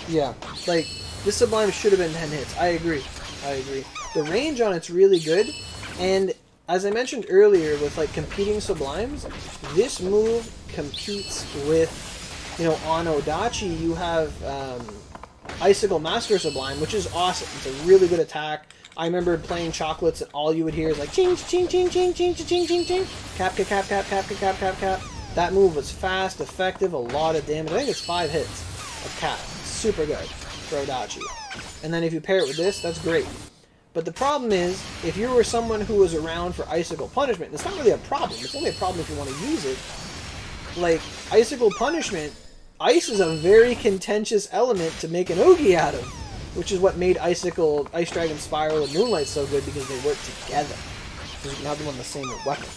Yeah, like, this Sublime should have been 10 hits. I agree. The range on it's really good, and as I mentioned earlier with, like, competing Sublimes, this move competes with you know, on Odachi, you have Icicle Master Sublime, which is awesome. It's a really good attack. I remember playing Chocolates, and all you would hear is like ching, ching, ching, ching, ching, ching, ching, ching, cap, cap, cap, cap, cap, cap, cap, cap. That move was fast, effective, a lot of damage. I think it's 5 hits of cap. Super good for Odachi. And then if you pair it with this, that's great. But the problem is, if you were someone who was around for Icicle Punishment, it's not really a problem. It's only a problem if you want to use it. Like, Icicle Punishment, ice is a very contentious element to make an Ougie out of, which is what made Icicle, Ice Dragon Spiral, and Moonlight so good, because they work together. Because you can have them on the same weapon.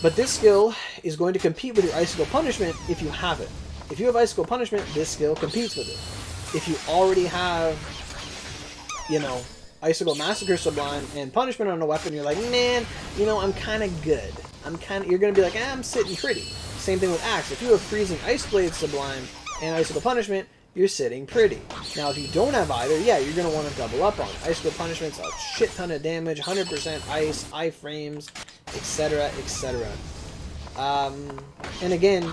But this skill is going to compete with your Icicle Punishment if you have it. If you have Icicle Punishment, this skill competes with it. If you already have, you know, Icicle Massacre Sublime and Punishment on a weapon, you're like, man, you know, I'm kind of good. You're going to be like, I'm sitting pretty. Same thing with Axe. If you have Freezing Ice Blade Sublime and Icicle Punishment, you're sitting pretty. Now, if you don't have either, yeah, you're going to want to double up on it. Icicle Punishment's a shit ton of damage, 100% ice, iframes, etc., etc. And again,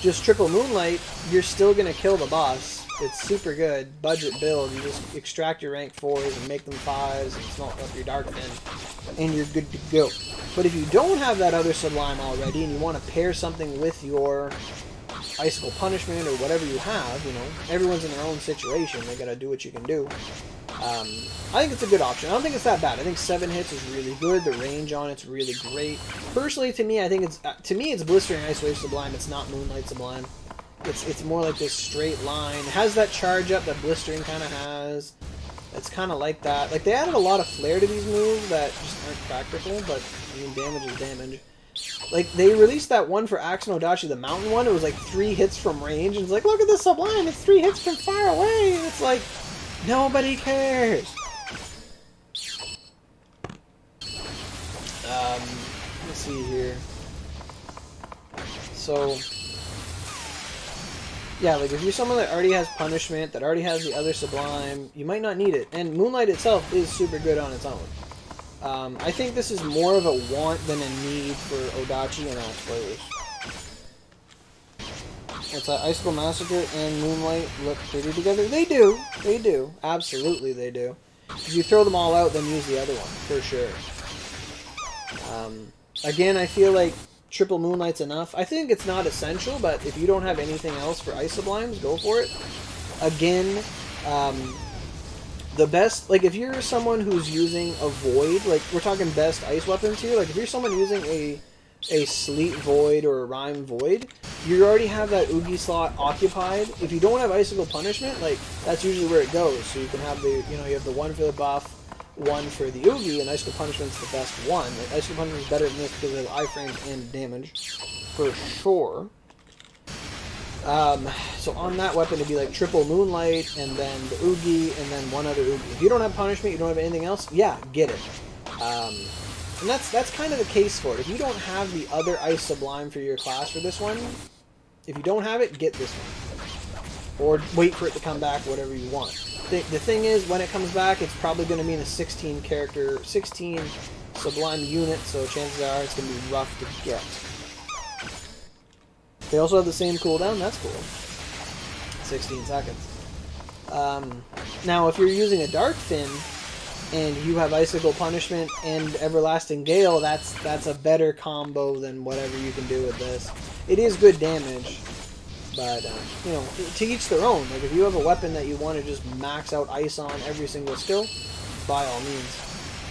just triple Moonlight, you're still going to kill the boss. It's super good. Budget build. You just extract your rank 4s and make them 5s and smelt up your Dark Fin, and you're good to go. But if you don't have that other Sublime already and you want to pair something with your Icicle Punishment or whatever you have, you know, everyone's in their own situation. They gotta do what you can do. I think it's a good option. I don't think it's that bad. I think 7 hits is really good. The range on it's really great. Personally, to me, I think it's Blistering Ice Wave Sublime. It's not Moonlight Sublime. It's more like this straight line. It has that charge up that Blistering kind of has. It's kind of like that. Like, they added a lot of flair to these moves that just aren't practical, but, I mean, damage is damage. Like, they released that one for Axe and Odachi, the mountain one. It was like 3 hits from range, and it's like, look at this Sublime, it's 3 hits from far away. And it's like, nobody cares. Let's see here. So, yeah, like, if you're someone that already has Punishment, that already has the other Sublime, you might not need it. And Moonlight itself is super good on its own. I think this is more of a want than a need for Odachi and Axe players. What's that? Icicle Massacre and Moonlight look pretty together? They do. They do. Absolutely they do. If you throw them all out, then use the other one, for sure. Again, I feel like triple Moonlight's enough. I think it's not essential, but if you don't have anything else for Ice Sublimes, go for it. Again, the best, like, if you're someone who's using a Void, like, we're talking best ice weapons here, like, if you're someone using a Sleet Void or a Rime Void, you already have that Ougie slot occupied. If you don't have Icicle Punishment, like, that's usually where it goes. So you can have the, you know, you have the one for the buff, one for the Ougie, and Icicle Punishment's the best one. Like, Icicle Punishment's better than this because it has iframes and damage, for sure. So on that weapon, it'd be like triple Moonlight, and then the Ougie, and then one other Ougie. If you don't have Punishment, you don't have anything else, yeah, get it. And that's kind of the case for it. If you don't have the other Ice Sublime for your class for this one, if you don't have it, get this one. Or wait for it to come back, whatever you want. The thing is, when it comes back, it's probably going to be in a 16 Sublime unit, so chances are it's going to be rough to get. They also have the same cooldown, that's cool. 16 seconds. Now, if you're using a Dark Fin, and you have Icicle Punishment and Everlasting Gale, that's a better combo than whatever you can do with this. It is good damage, but, you know, to each their own. Like, if you have a weapon that you want to just max out ice on every single skill, by all means.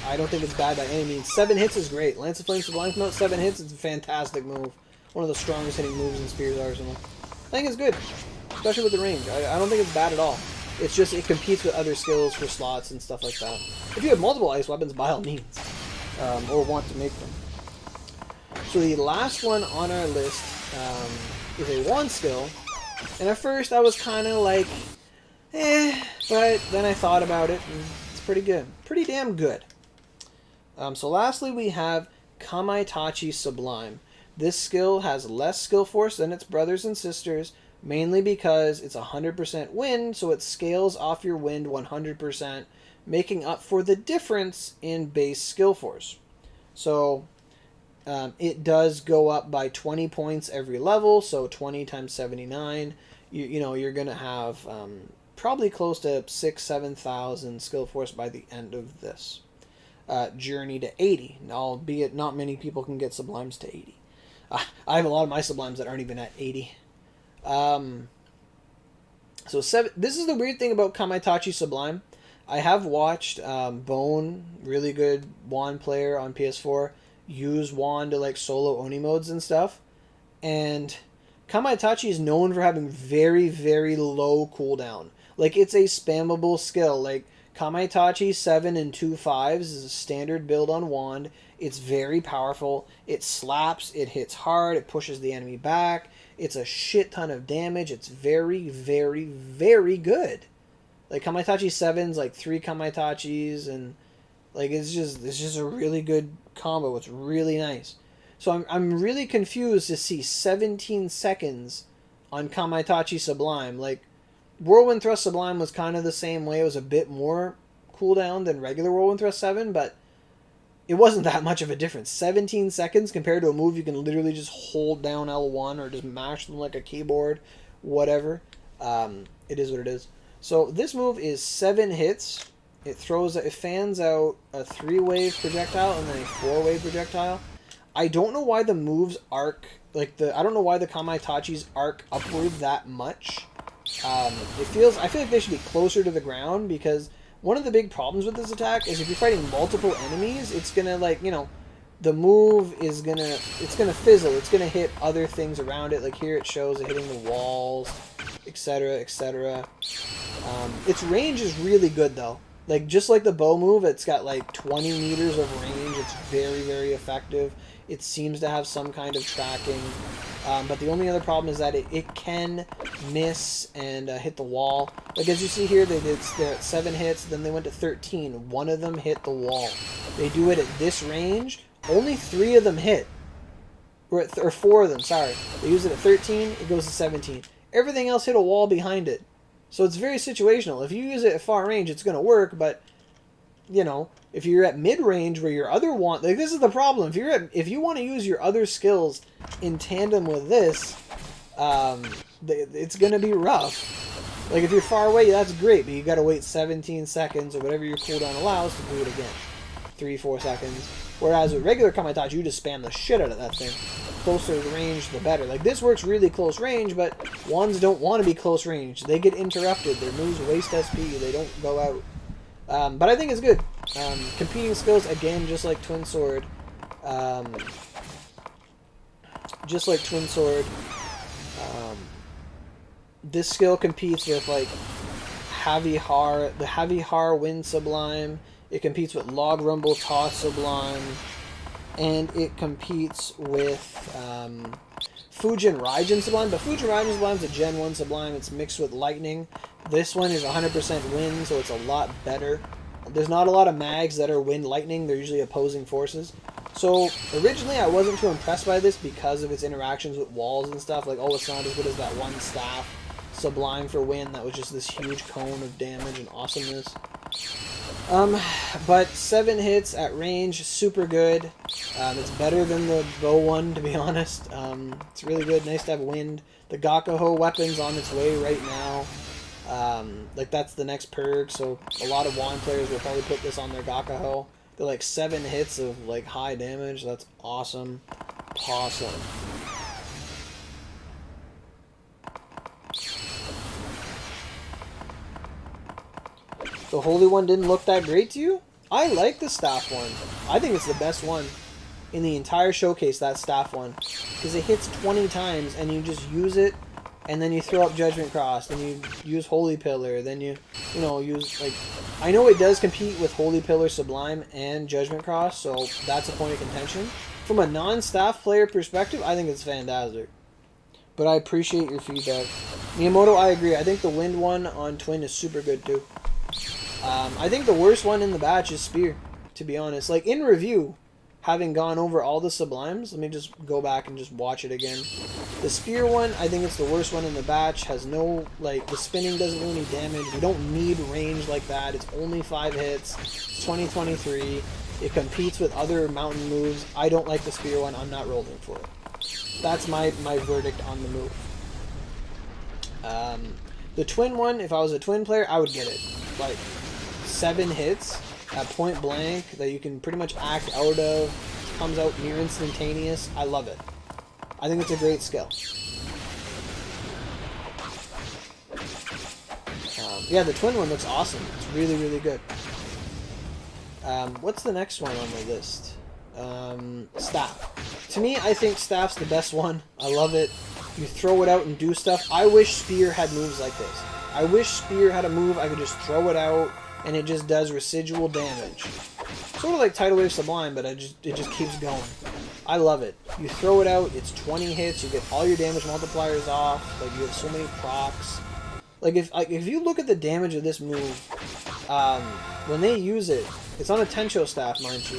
I don't think it's bad by any means. 7 hits is great. Lance of Flame Sublime come out, 7 hits, it's a fantastic move. One of the strongest hitting moves in Spear's Arsenal. I think it's good, especially with the range. I don't think it's bad at all. It's just it competes with other skills for slots and stuff like that. If you have multiple ice weapons, by all means, or want to make them. So the last one on our list is a wand skill, and at first I was kind of like, but then I thought about it, and it's pretty good, pretty damn good. So lastly, we have Kamaitachi Sublime. This skill has less skill force than its brothers and sisters, mainly because it's 100% wind, so it scales off your wind 100%, making up for the difference in base skill force. So, It does go up by 20 points every level, so 20 times 79. You know, you're going to have probably close to 6,000-7,000 skill force by the end of this journey to 80. Albeit not many people can get sublimes to 80. I have a lot of my sublimes that aren't even at 80. This is the weird thing about Kamaitachi Sublime. I have watched Bone, really good wand player on PS4, use wand to like solo Oni modes and stuff. And Kamaitachi is known for having very, very low cooldown. Like, it's a spammable skill. Like, Kamaitachi 7 and 2 5s is a standard build on wand. It's very powerful. It slaps, it hits hard, it pushes the enemy back. It's a shit ton of damage. It's very, very, very good. Like, Kamaitachi 7's like 3 Kamaitachis, and like it's just a really good combo. It's really nice. So I'm really confused to see 17 seconds on Kamaitachi Sublime. Like, Whirlwind Thrust Sublime was kind of the same way. It was a bit more cooldown than regular Whirlwind Thrust 7, but it wasn't that much of a difference. 17 seconds compared to a move you can literally just hold down L1 or just mash them like a keyboard, whatever. It is what it is. So this move is 7 hits. It fans out a 3-wave projectile and then a 4-wave projectile. I don't know why the moves arc, I don't know why the Kamaitachis arc upward that much. I feel like they should be closer to the ground, because one of the big problems with this attack is if you're fighting multiple enemies, it's gonna, like, you know, the move is gonna, it's gonna fizzle, it's gonna hit other things around it. Like here it shows it hitting the walls, etc, etc. Its range is really good though. Like, just like the bow move, it's got like 20 meters of range. It's very, very effective. It seems to have some kind of tracking. But the only other problem is that it can miss and hit the wall. Like, as you see here, they're at 7 hits, then they went to 13. One of them hit the wall. They do it at this range. Only 3 of them hit. Or 4 of them, sorry. They use it at 13, it goes to 17. Everything else hit a wall behind it. So it's very situational. If you use it at far range, it's going to work, but, you know, if you're at mid-range where your other wand... Like, this is the problem. If you want to use your other skills in tandem with this, it's going to be rough. Like, if you're far away, that's great, but you got to wait 17 seconds or whatever your cooldown allows to do it again. 3-4 seconds. Whereas with regular Kamaitachi, you just spam the shit out of that thing. Closer the range, the better. Like, this works really close range, but wands don't want to be close range. They get interrupted. Their moves waste SP. They don't go out. But I think it's good. Competing skills, again, just like Twin Sword. This skill competes with, like, the Heavy Har Wind Sublime. It competes with Log Rumble Toss Sublime. And it competes with Fujin Raijin Sublime. But Fujin Raijin Sublime is a Gen 1 Sublime. It's mixed with Lightning. This one is 100% Wind, so it's a lot better. There's not a lot of mags that are Wind Lightning. They're usually opposing forces. So originally I wasn't too impressed by this because of its interactions with walls and stuff. Like, oh, it's not as good as that one staff Sublime for Wind that was just this huge cone of damage and awesomeness. But 7 hits at range, super good. It's better than the bow one, to be honest. It's really good. Nice to have wind. The Gakuho weapon's on its way right now. Like, that's the next perk, so a lot of wand players will probably put this on their Gakuho. They're like 7 hits of, like, high damage. That's awesome. Awesome. The Holy One didn't look that great to you? I like the Staff one. I think it's the best one in the entire showcase, that Staff one. Because it hits 20 times, and you just use it, and then you throw up Judgment Cross, then you use Holy Pillar, then you know, use, like... I know it does compete with Holy Pillar Sublime and Judgment Cross, so that's a point of contention. From a non-Staff player perspective, I think it's fantastic. But I appreciate your feedback. Miyamoto, I agree. I think the Wind one on Twin is super good, too. I think the worst one in the batch is Spear, to be honest. Like, in review, having gone over all the Sublimes, let me just go back and just watch it again. The Spear one, I think it's the worst one in the batch. Has no, like, the spinning doesn't do any damage. You don't need range like that. It's only 5 hits. It's 2023. It competes with other mountain moves. I don't like the spear one. I'm not rolling for it. That's my verdict on the move. The twin one, if I was a twin player, I would get it. Like 7 hits at point blank that you can pretty much act out of. Comes out near instantaneous. I love it. I think it's a great skill. Yeah, the twin one looks awesome. It's really, really good. What's the next one on the list? Staff. To me, I think Staff's the best one. I love it. You throw it out and do stuff. I wish Spear had moves like this. I wish Spear had a move I could just throw it out and it just does residual damage. Sort of like Tidal Wave Sublime, but it just keeps going. I love it. You throw it out, it's 20 hits, you get all your damage multipliers off, like you have so many procs. Like if you look at the damage of this move, when they use it, it's on a Tencho staff, mind you,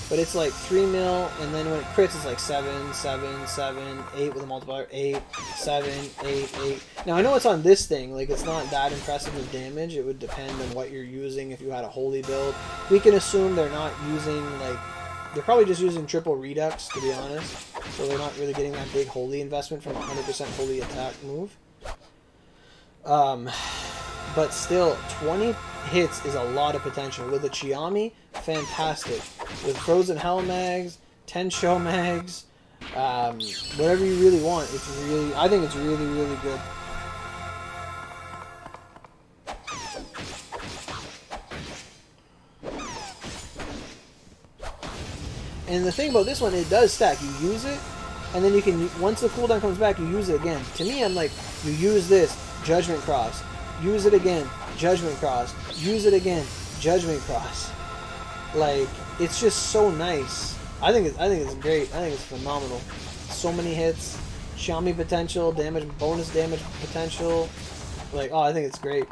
but it's like 3 mil, and then when it crits, it's like 7, 7, 7, 8 with a multiplier, 8, 7, 8, 8. Now I know it's on this thing, like it's not that impressive of damage. It would depend on what you're using. If you had a holy build, we can assume they're not using like. They're probably just using triple redux, to be honest. So they're not really getting that big holy investment from a 100% holy attack move. But still, 20 hits is a lot of potential. With a Chiami, fantastic. With Frozen Hell Mags, Tensho Mags, whatever you really want, it's really, I think it's really, really good. And the thing about this one, it does stack. You use it, and then you can, once the cooldown comes back, you use it again. To me, I'm like, you use this, Judgment Cross. Use it again, Judgment Cross. Use it again, Judgment Cross. Like, it's just so nice. I think it's great. I think it's phenomenal. So many hits, Xiaomi potential, damage, bonus damage potential. Like, oh, I think it's great.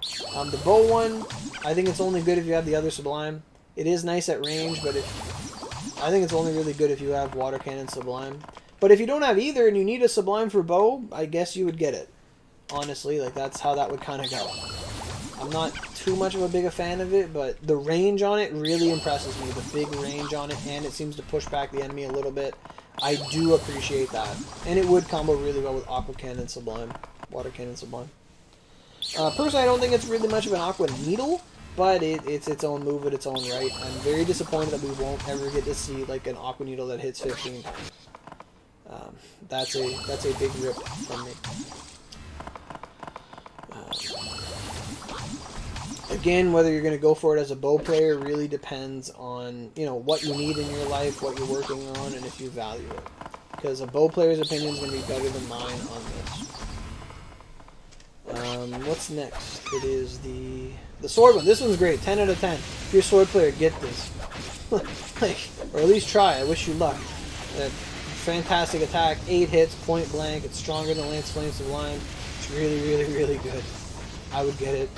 The bow one, I think it's only good if you have the other Sublime. It is nice at range, but I think it's only really good if you have Water Cannon Sublime. But if you don't have either and you need a Sublime for bow, I guess you would get it. Honestly, like that's how that would kind of go. I'm not too much of a big a fan of it, but the range on it really impresses me. The big range on it, and it seems to push back the enemy a little bit. I do appreciate that. And it would combo really well with Aqua Cannon Sublime. Water Cannon Sublime. Personally, I don't think it's really much of an Aqua Needle, but it's its own move at its own right. I'm very disappointed that we won't ever get to see like an Aqua Needle that hits 15 times. That's a big rip from me. Again, whether you're going to go for it as a bow player really depends on, you know, what you need in your life, what you're working on, and if you value it. Because a bow player's opinion is going to be better than mine on this. What's next? It is the sword one. This one's great. 10 out of 10. If you're a sword player, get this. Like, or at least try. I wish you luck. Fantastic attack. 8 hits, point blank. It's stronger than Lance Flame Sublime. It's really, really, really good. I would get it.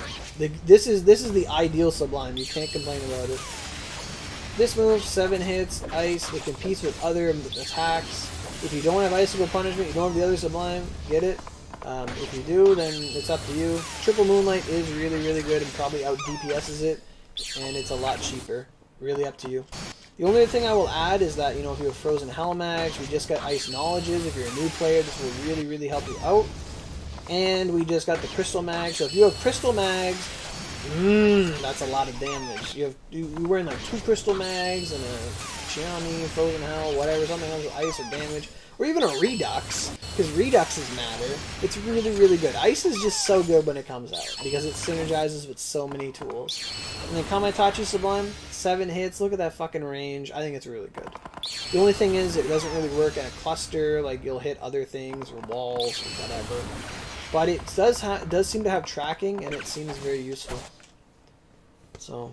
This is the ideal Sublime. You can't complain about it. This move, 7 hits, ice. It competes with other attacks. If you don't have Icicle Punishment, you don't have the other Sublime, get it. If you do, then it's up to you. Triple Moonlight is really, really good and probably out DPSs it, and it's a lot cheaper. Really up to you. The only thing I will add is that, you know, if you have Frozen Hell Mags, we just got Ice Knowledges. If you're a new player, this will really, really help you out. And we just got the Crystal Mags. So if you have Crystal Mags, that's a lot of damage. You're wearing like 2 Crystal Mags and a Chiami, Frozen Hell, whatever, something else with ice or damage. Or even a Redux, because Reduxes matter. It's really, really good. Ice is just so good when it comes out, because it synergizes with so many tools. And then Kamaitachi Sublime, 7 hits. Look at that fucking range. I think it's really good. The only thing is, it doesn't really work in a cluster, like you'll hit other things, or walls, or whatever. But it does seem to have tracking, and it seems very useful. So,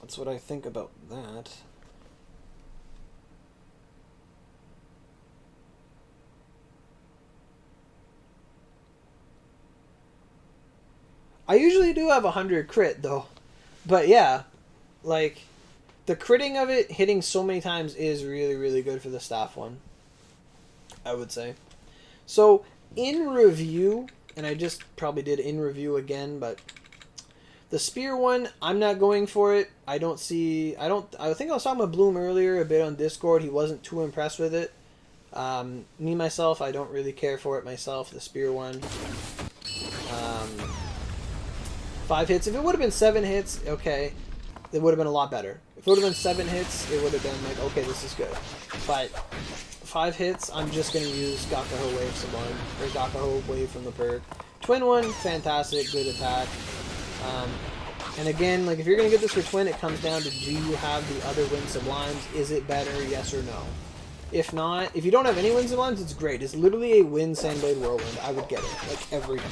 that's what I think about that. I usually do have 100 crit, though. But yeah, like, the critting of it, hitting so many times, is really, really good for the staff one, I would say. So, in review, and I just probably did in review again, but The spear one, I'm not going for it. I think I was talking about Bloom earlier a bit on Discord. He wasn't too impressed with it. Me, myself, I don't really care for it myself, the spear one. 5 hits. If it would have been 7 hits, okay, it would have been a lot better. If it would have been 7 hits, it would have been like, okay, this is good. But 5 hits, I'm just going to use Gakaho Wave Sublime, or Gakaho Wave from the perk. Twin one, fantastic, good attack. And again, like if you're going to get this for Twin, it comes down to, do you have the other Wind Sublimes? Is it better, yes or no? If not, if you don't have any Wind Sublimes, it's great. It's literally a Wind Sandblade Whirlwind. I would get it, like every time.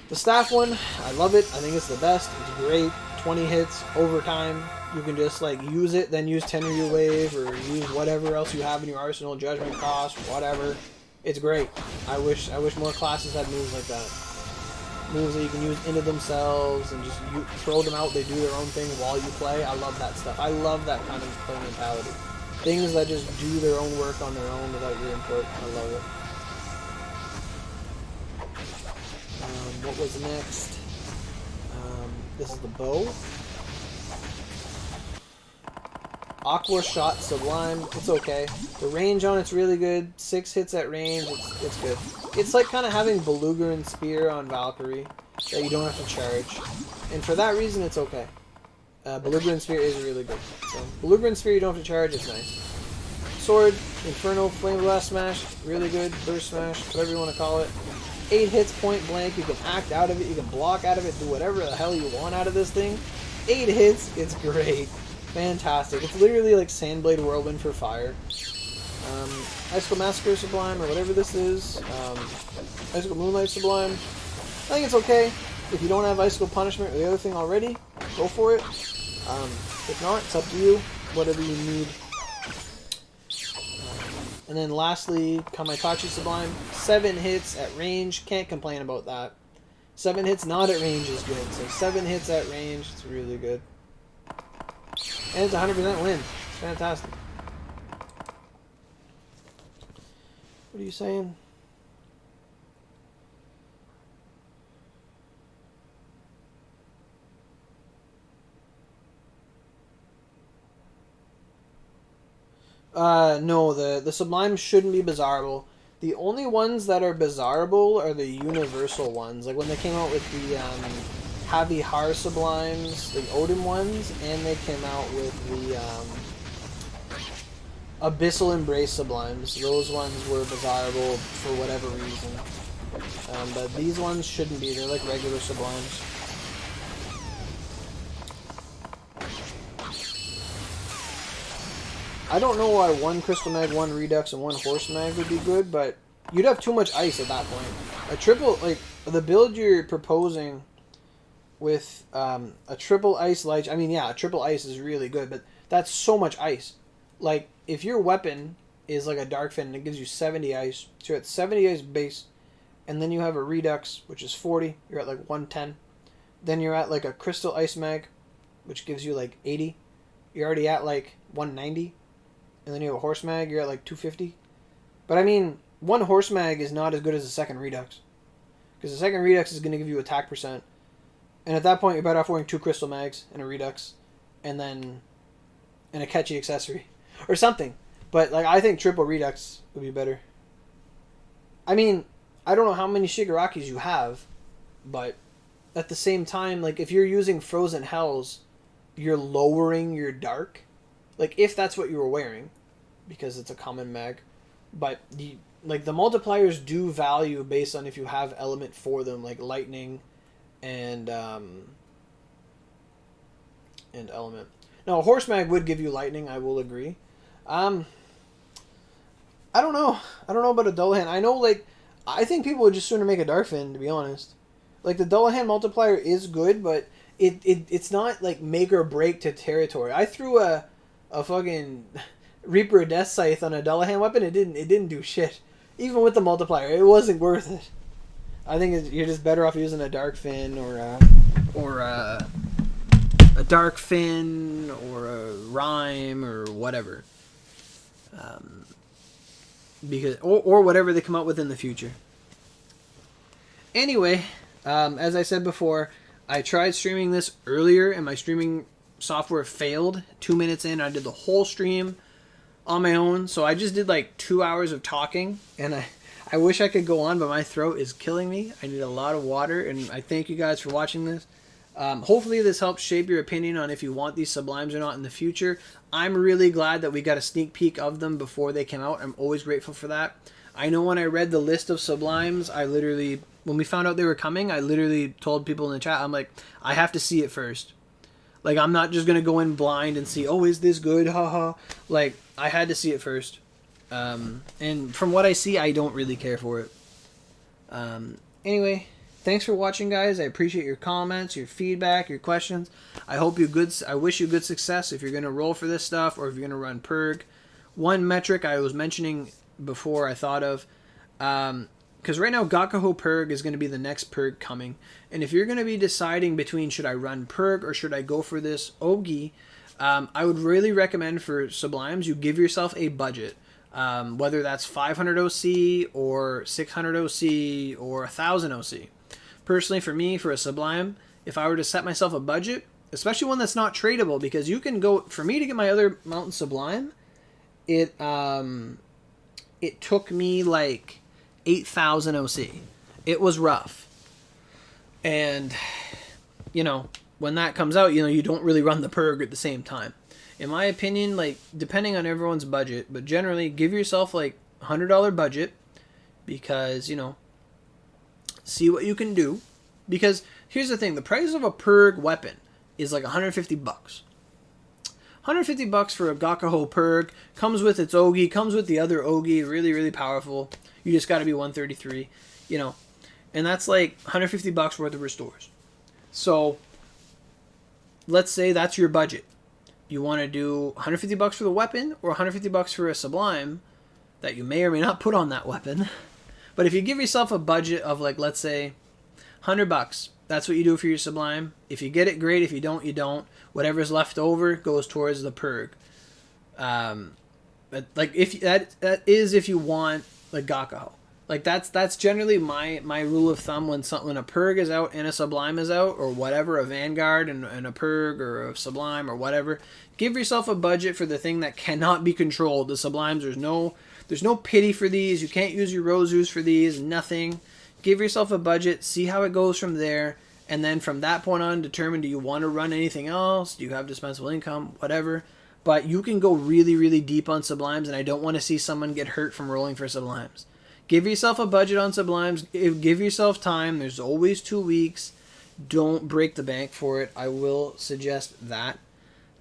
The staff one, I love it. I think it's the best. It's great. 20 hits, overtime. You can just like use it, then use Tenryu Wave, or use whatever else you have in your arsenal, Judgment Cost, whatever. It's great. I wish more classes had moves like that. Moves that you can use into themselves and just throw them out. They do their own thing while you play. I love that stuff. I love that kind of play mentality. Things that just do their own work on their own without your input. I love it. What was next? This is the bow. Aqua Shot Sublime. It's okay. The range on it's really good. 6 hits at range. It's good. It's like kind of having Beluga and Spear on Valkyrie that you don't have to charge. And for that reason, it's okay. Beluga and Spear is really good. So Beluga and Spear you don't have to charge. It's nice. Sword, Inferno, Flame Blast Smash. Really good. Burst Smash. Whatever you want to call it. 8 hits point blank. You can act out of it. You can block out of it. Do whatever the hell you want out of this thing. 8 hits. It's great. Fantastic. It's literally like Sandblade Whirlwind for fire. Icicle Massacre Sublime, or whatever this is. Icicle Moonlight Sublime. I think it's okay. If you don't have Icicle Punishment or the other thing already, go for it. If not, it's up to you. Whatever you need. And then lastly, Kamaitachi Sublime. 7 hits at range. Can't complain about that. 7 hits not at range is good. So 7 hits at range, it's really good. And it's 100% win. It's fantastic. What are you saying? No, the Sublimes shouldn't be Bizarrable. The only ones that are Bizarrable are the universal ones. Like when they came out with the Havi Har Sublimes, the Odin ones, and they came out with the Abyssal Embrace Sublimes. Those ones were Bizarrable for whatever reason. But these ones shouldn't be. They're like regular Sublimes. I don't know why 1 Crystal Mag, 1 Redux, and 1 Horse Mag would be good, but you'd have too much ice at that point. A triple, like, the build you're proposing with a triple ice light, I mean, yeah, a triple ice is really good, but that's so much ice. Like, if your weapon is like a Dark Fin and it gives you 70 ice, so you're at 70 ice base, and then you have a Redux, which is 40, you're at like 110. Then you're at like a Crystal Ice Mag, which gives you like 80. You're already at like 190. And then you have a Horse Mag, you're at like 250. But I mean, 1 Horse Mag is not as good as the second Redux. Because the second Redux is going to give you attack percent. And at that point, you're better off wearing 2 Crystal Mags and a Redux. And then an Akechi accessory. Or something. But like, I think triple Redux would be better. I mean, I don't know how many Shigarakis you have. But at the same time, like if you're using Frozen Hells, you're lowering your Dark. Like if that's what you were wearing. Because it's a common mag. But the multipliers do value based on if you have element for them, like lightning and element. Now a Horse Mag would give you lightning, I will agree. I don't know. I don't know about a Dullahan. I know I think people would just sooner make a Darkfin, to be honest. Like the Dullahan multiplier is good, but it's not like make or break to territory. I threw a fucking Reaper of Death Scythe on a Dullahan weapon, it didn't do shit. Even with the multiplier, it wasn't worth it. I think you're just better off using a Dark Fin or a Dark Fin or a Rhyme or whatever. Because or whatever they come out with in the future. Anyway, As I said before, I tried streaming this earlier and my streaming software failed. 2 minutes in, I did the whole stream on my own. So I just did like 2 hours of talking, and I wish I could go on, but my throat is killing me. I need a lot of water, and I thank you guys for watching this. Hopefully this helps shape your opinion on if you want these Sublimes or not in the future. I'm really glad that we got a sneak peek of them before they came out. I'm always grateful for that. I know when I read the list of Sublimes, when we found out they were coming, I literally told people in the chat, I'm like, I have to see it first. Like, I'm not just going to go in blind and see, oh, is this good? Haha. Like, I had to see it first. And from what I see, I don't really care for it. Anyway, thanks for watching, guys. I appreciate your comments, your feedback, your questions. I wish you good success if you're going to roll for this stuff or if you're going to run Purg. One metric I was mentioning before I thought of, because right now Gakuho Purg is going to be the next Purg coming. And if you're going to be deciding between should I run Purg or should I go for this Ougie, I would really recommend for Sublimes you give yourself a budget. Whether that's 500 OC or 600 OC or 1000 OC. Personally, for me, for a Sublime, if I were to set myself a budget, especially one that's not tradable, because you can go, for me to get my other Mountain Sublime, it took me like 8,000 OC. It was rough. And, you know, when that comes out, you know, you don't really run the Purg at the same time. In my opinion, like, depending on everyone's budget, but generally give yourself like $100 budget, because, you know, see what you can do. Because here's the thing, the price of a Purg weapon is like 150 bucks. 150 bucks for a Gakuho Purg, comes with its Ougie, comes with the other Ougie, really, really powerful. You just got to be 133, you know. And that's like 150 bucks worth of restores. So, let's say that's your budget. You want to do 150 bucks for the weapon or 150 bucks for a Sublime that you may or may not put on that weapon. But if you give yourself a budget of, like, let's say 100 bucks, that's what you do for your Sublime. If you get it, great. If you don't, you don't. Whatever's left over goes towards the Purg. But like, if that is if you want like Gakuho. Like, that's generally my rule of thumb when a Purg is out and a Sublime is out, or whatever, a Vanguard and a Purg or a Sublime or whatever. Give yourself a budget for the thing that cannot be controlled. The Sublimes, there's no pity for these. You can't use your Rosus for these, nothing. Give yourself a budget, see how it goes from there, and then from that point on, determine, do you want to run anything else? Do you have dispensable income? Whatever. But you can go really, really deep on Sublimes, and I don't want to see someone get hurt from rolling for Sublimes. Give yourself a budget on Sublimes. Give yourself time. There's always 2 weeks. Don't break the bank for it. I will suggest that.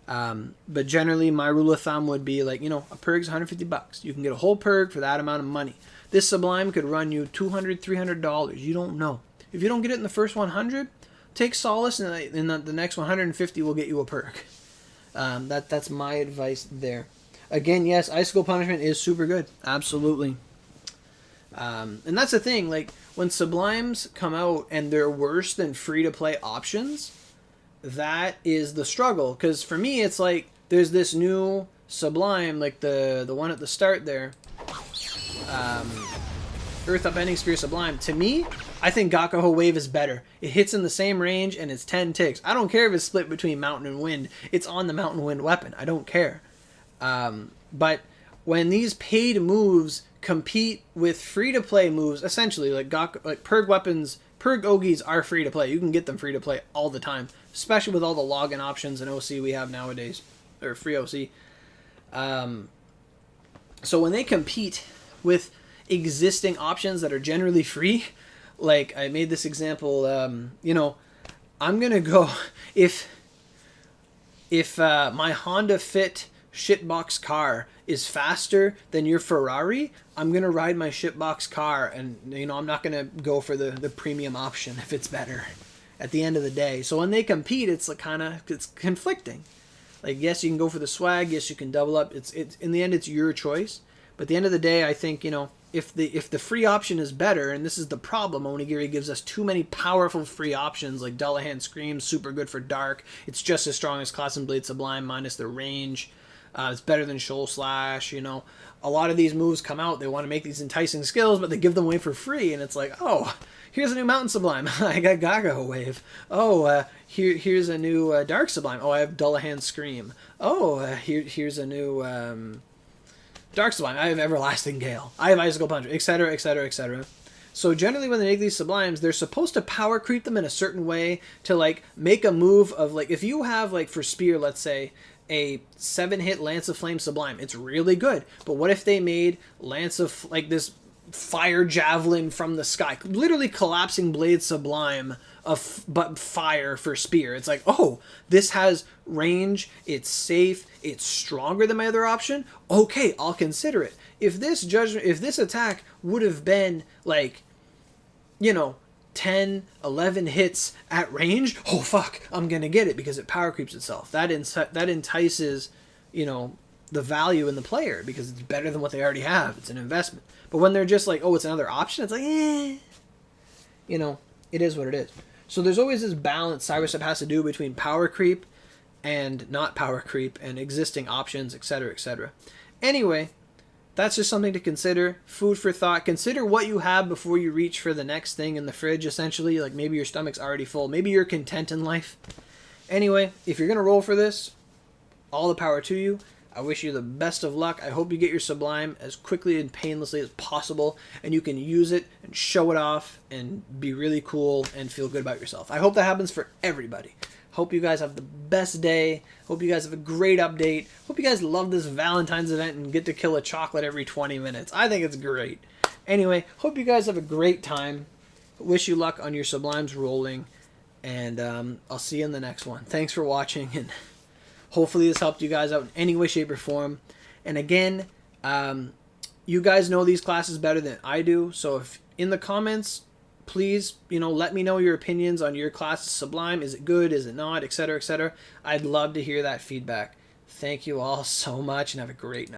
But generally, my rule of thumb would be like, you know, a Purg's 150 bucks. You can get a whole Purg for that amount of money. This Sublime could run you $200, $300. You don't know. If you don't get it in the first 100, take solace, and the next 150 will get you a Purg. That's my advice there. Again, yes, Icicle Punishment is super good. Absolutely. And that's the thing, like, when Sublimes come out and they're worse than free-to-play options, that is the struggle. Because for me, it's like, there's this new Sublime, like the one at the start there, Earth Upending Spear Sublime. To me, I think Gakuho Wave is better. It hits in the same range and it's 10 ticks. I don't care if it's split between Mountain and Wind. It's on the Mountain Wind weapon. I don't care. But when these paid moves compete with free-to-play moves, essentially, like Purg weapons, Purg Ougies are free-to-play. You can get them free-to-play all the time, especially with all the login options and OC we have nowadays, or free OC. So when they compete with existing options that are generally free, like I made this example, you know, I'm gonna go, if my Honda Fit shitbox car is faster than your Ferrari, I'm gonna ride my shitbox car, and you know, I'm not gonna go for the premium option if it's better at the end of the day. So when they compete, it's like it's conflicting. Like, yes, you can go for the swag, yes, you can double up. It's in the end, it's your choice. But at the end of the day, I think, you know, if the free option is better, and this is the problem, Onigiri gives us too many powerful free options, like Dullahan Scream, super good for dark. It's just as strong as Class and Blade Sublime minus the range. It's better than Shoal Slash, you know. A lot of these moves come out, they want to make these enticing skills, but they give them away for free, and it's like, oh, here's a new Mountain Sublime. I got Gaga Wave. Oh, here's a new Dark Sublime. Oh, I have Dullahan Scream. Oh, here's a new Dark Sublime. I have Everlasting Gale. I have Icicle Punch, etc., etc., etc. So generally when they make these Sublimes, they're supposed to power creep them in a certain way to, like, make a move of, like, if you have, like, for Spear, let's say, a 7-hit Lance of Flame Sublime, it's really good. But what if they made Lance of, like, this fire javelin from the sky, literally collapsing blade Sublime of but fire for Spear? It's like, oh, this has range, it's safe, it's stronger than my other option. Okay, I'll consider it. If this attack would have been, like, you know, 10, 11 hits at range, oh fuck, I'm gonna get it because it power creeps itself. That entices, you know, the value in the player because it's better than what they already have. It's an investment. But when they're just like, oh, it's another option, it's like, you know, it is what it is. So there's always this balance Cyberstep has to do between power creep and not power creep and existing options, etc., etc. Anyway, that's just something to consider. Food for thought. Consider what you have before you reach for the next thing in the fridge, essentially. Like, maybe your stomach's already full. Maybe you're content in life. Anyway, if you're going to roll for this, all the power to you. I wish you the best of luck. I hope you get your Sublime as quickly and painlessly as possible, and you can use it and show it off and be really cool and feel good about yourself. I hope that happens for everybody. Hope you guys have the best day. Hope you guys have a great update. Hope you guys love this Valentine's event and get to kill a chocolate every 20 minutes. I think it's great. Anyway, hope you guys have a great time. Wish you luck on your Sublimes rolling. And I'll see you in the next one. Thanks for watching. And hopefully this helped you guys out in any way, shape, or form. And again, you guys know these classes better than I do. So if in the comments, please, you know, let me know your opinions on your class's Sublime. Is it good? Is it not? Etc., etc. I'd love to hear that feedback. Thank you all so much and have a great night.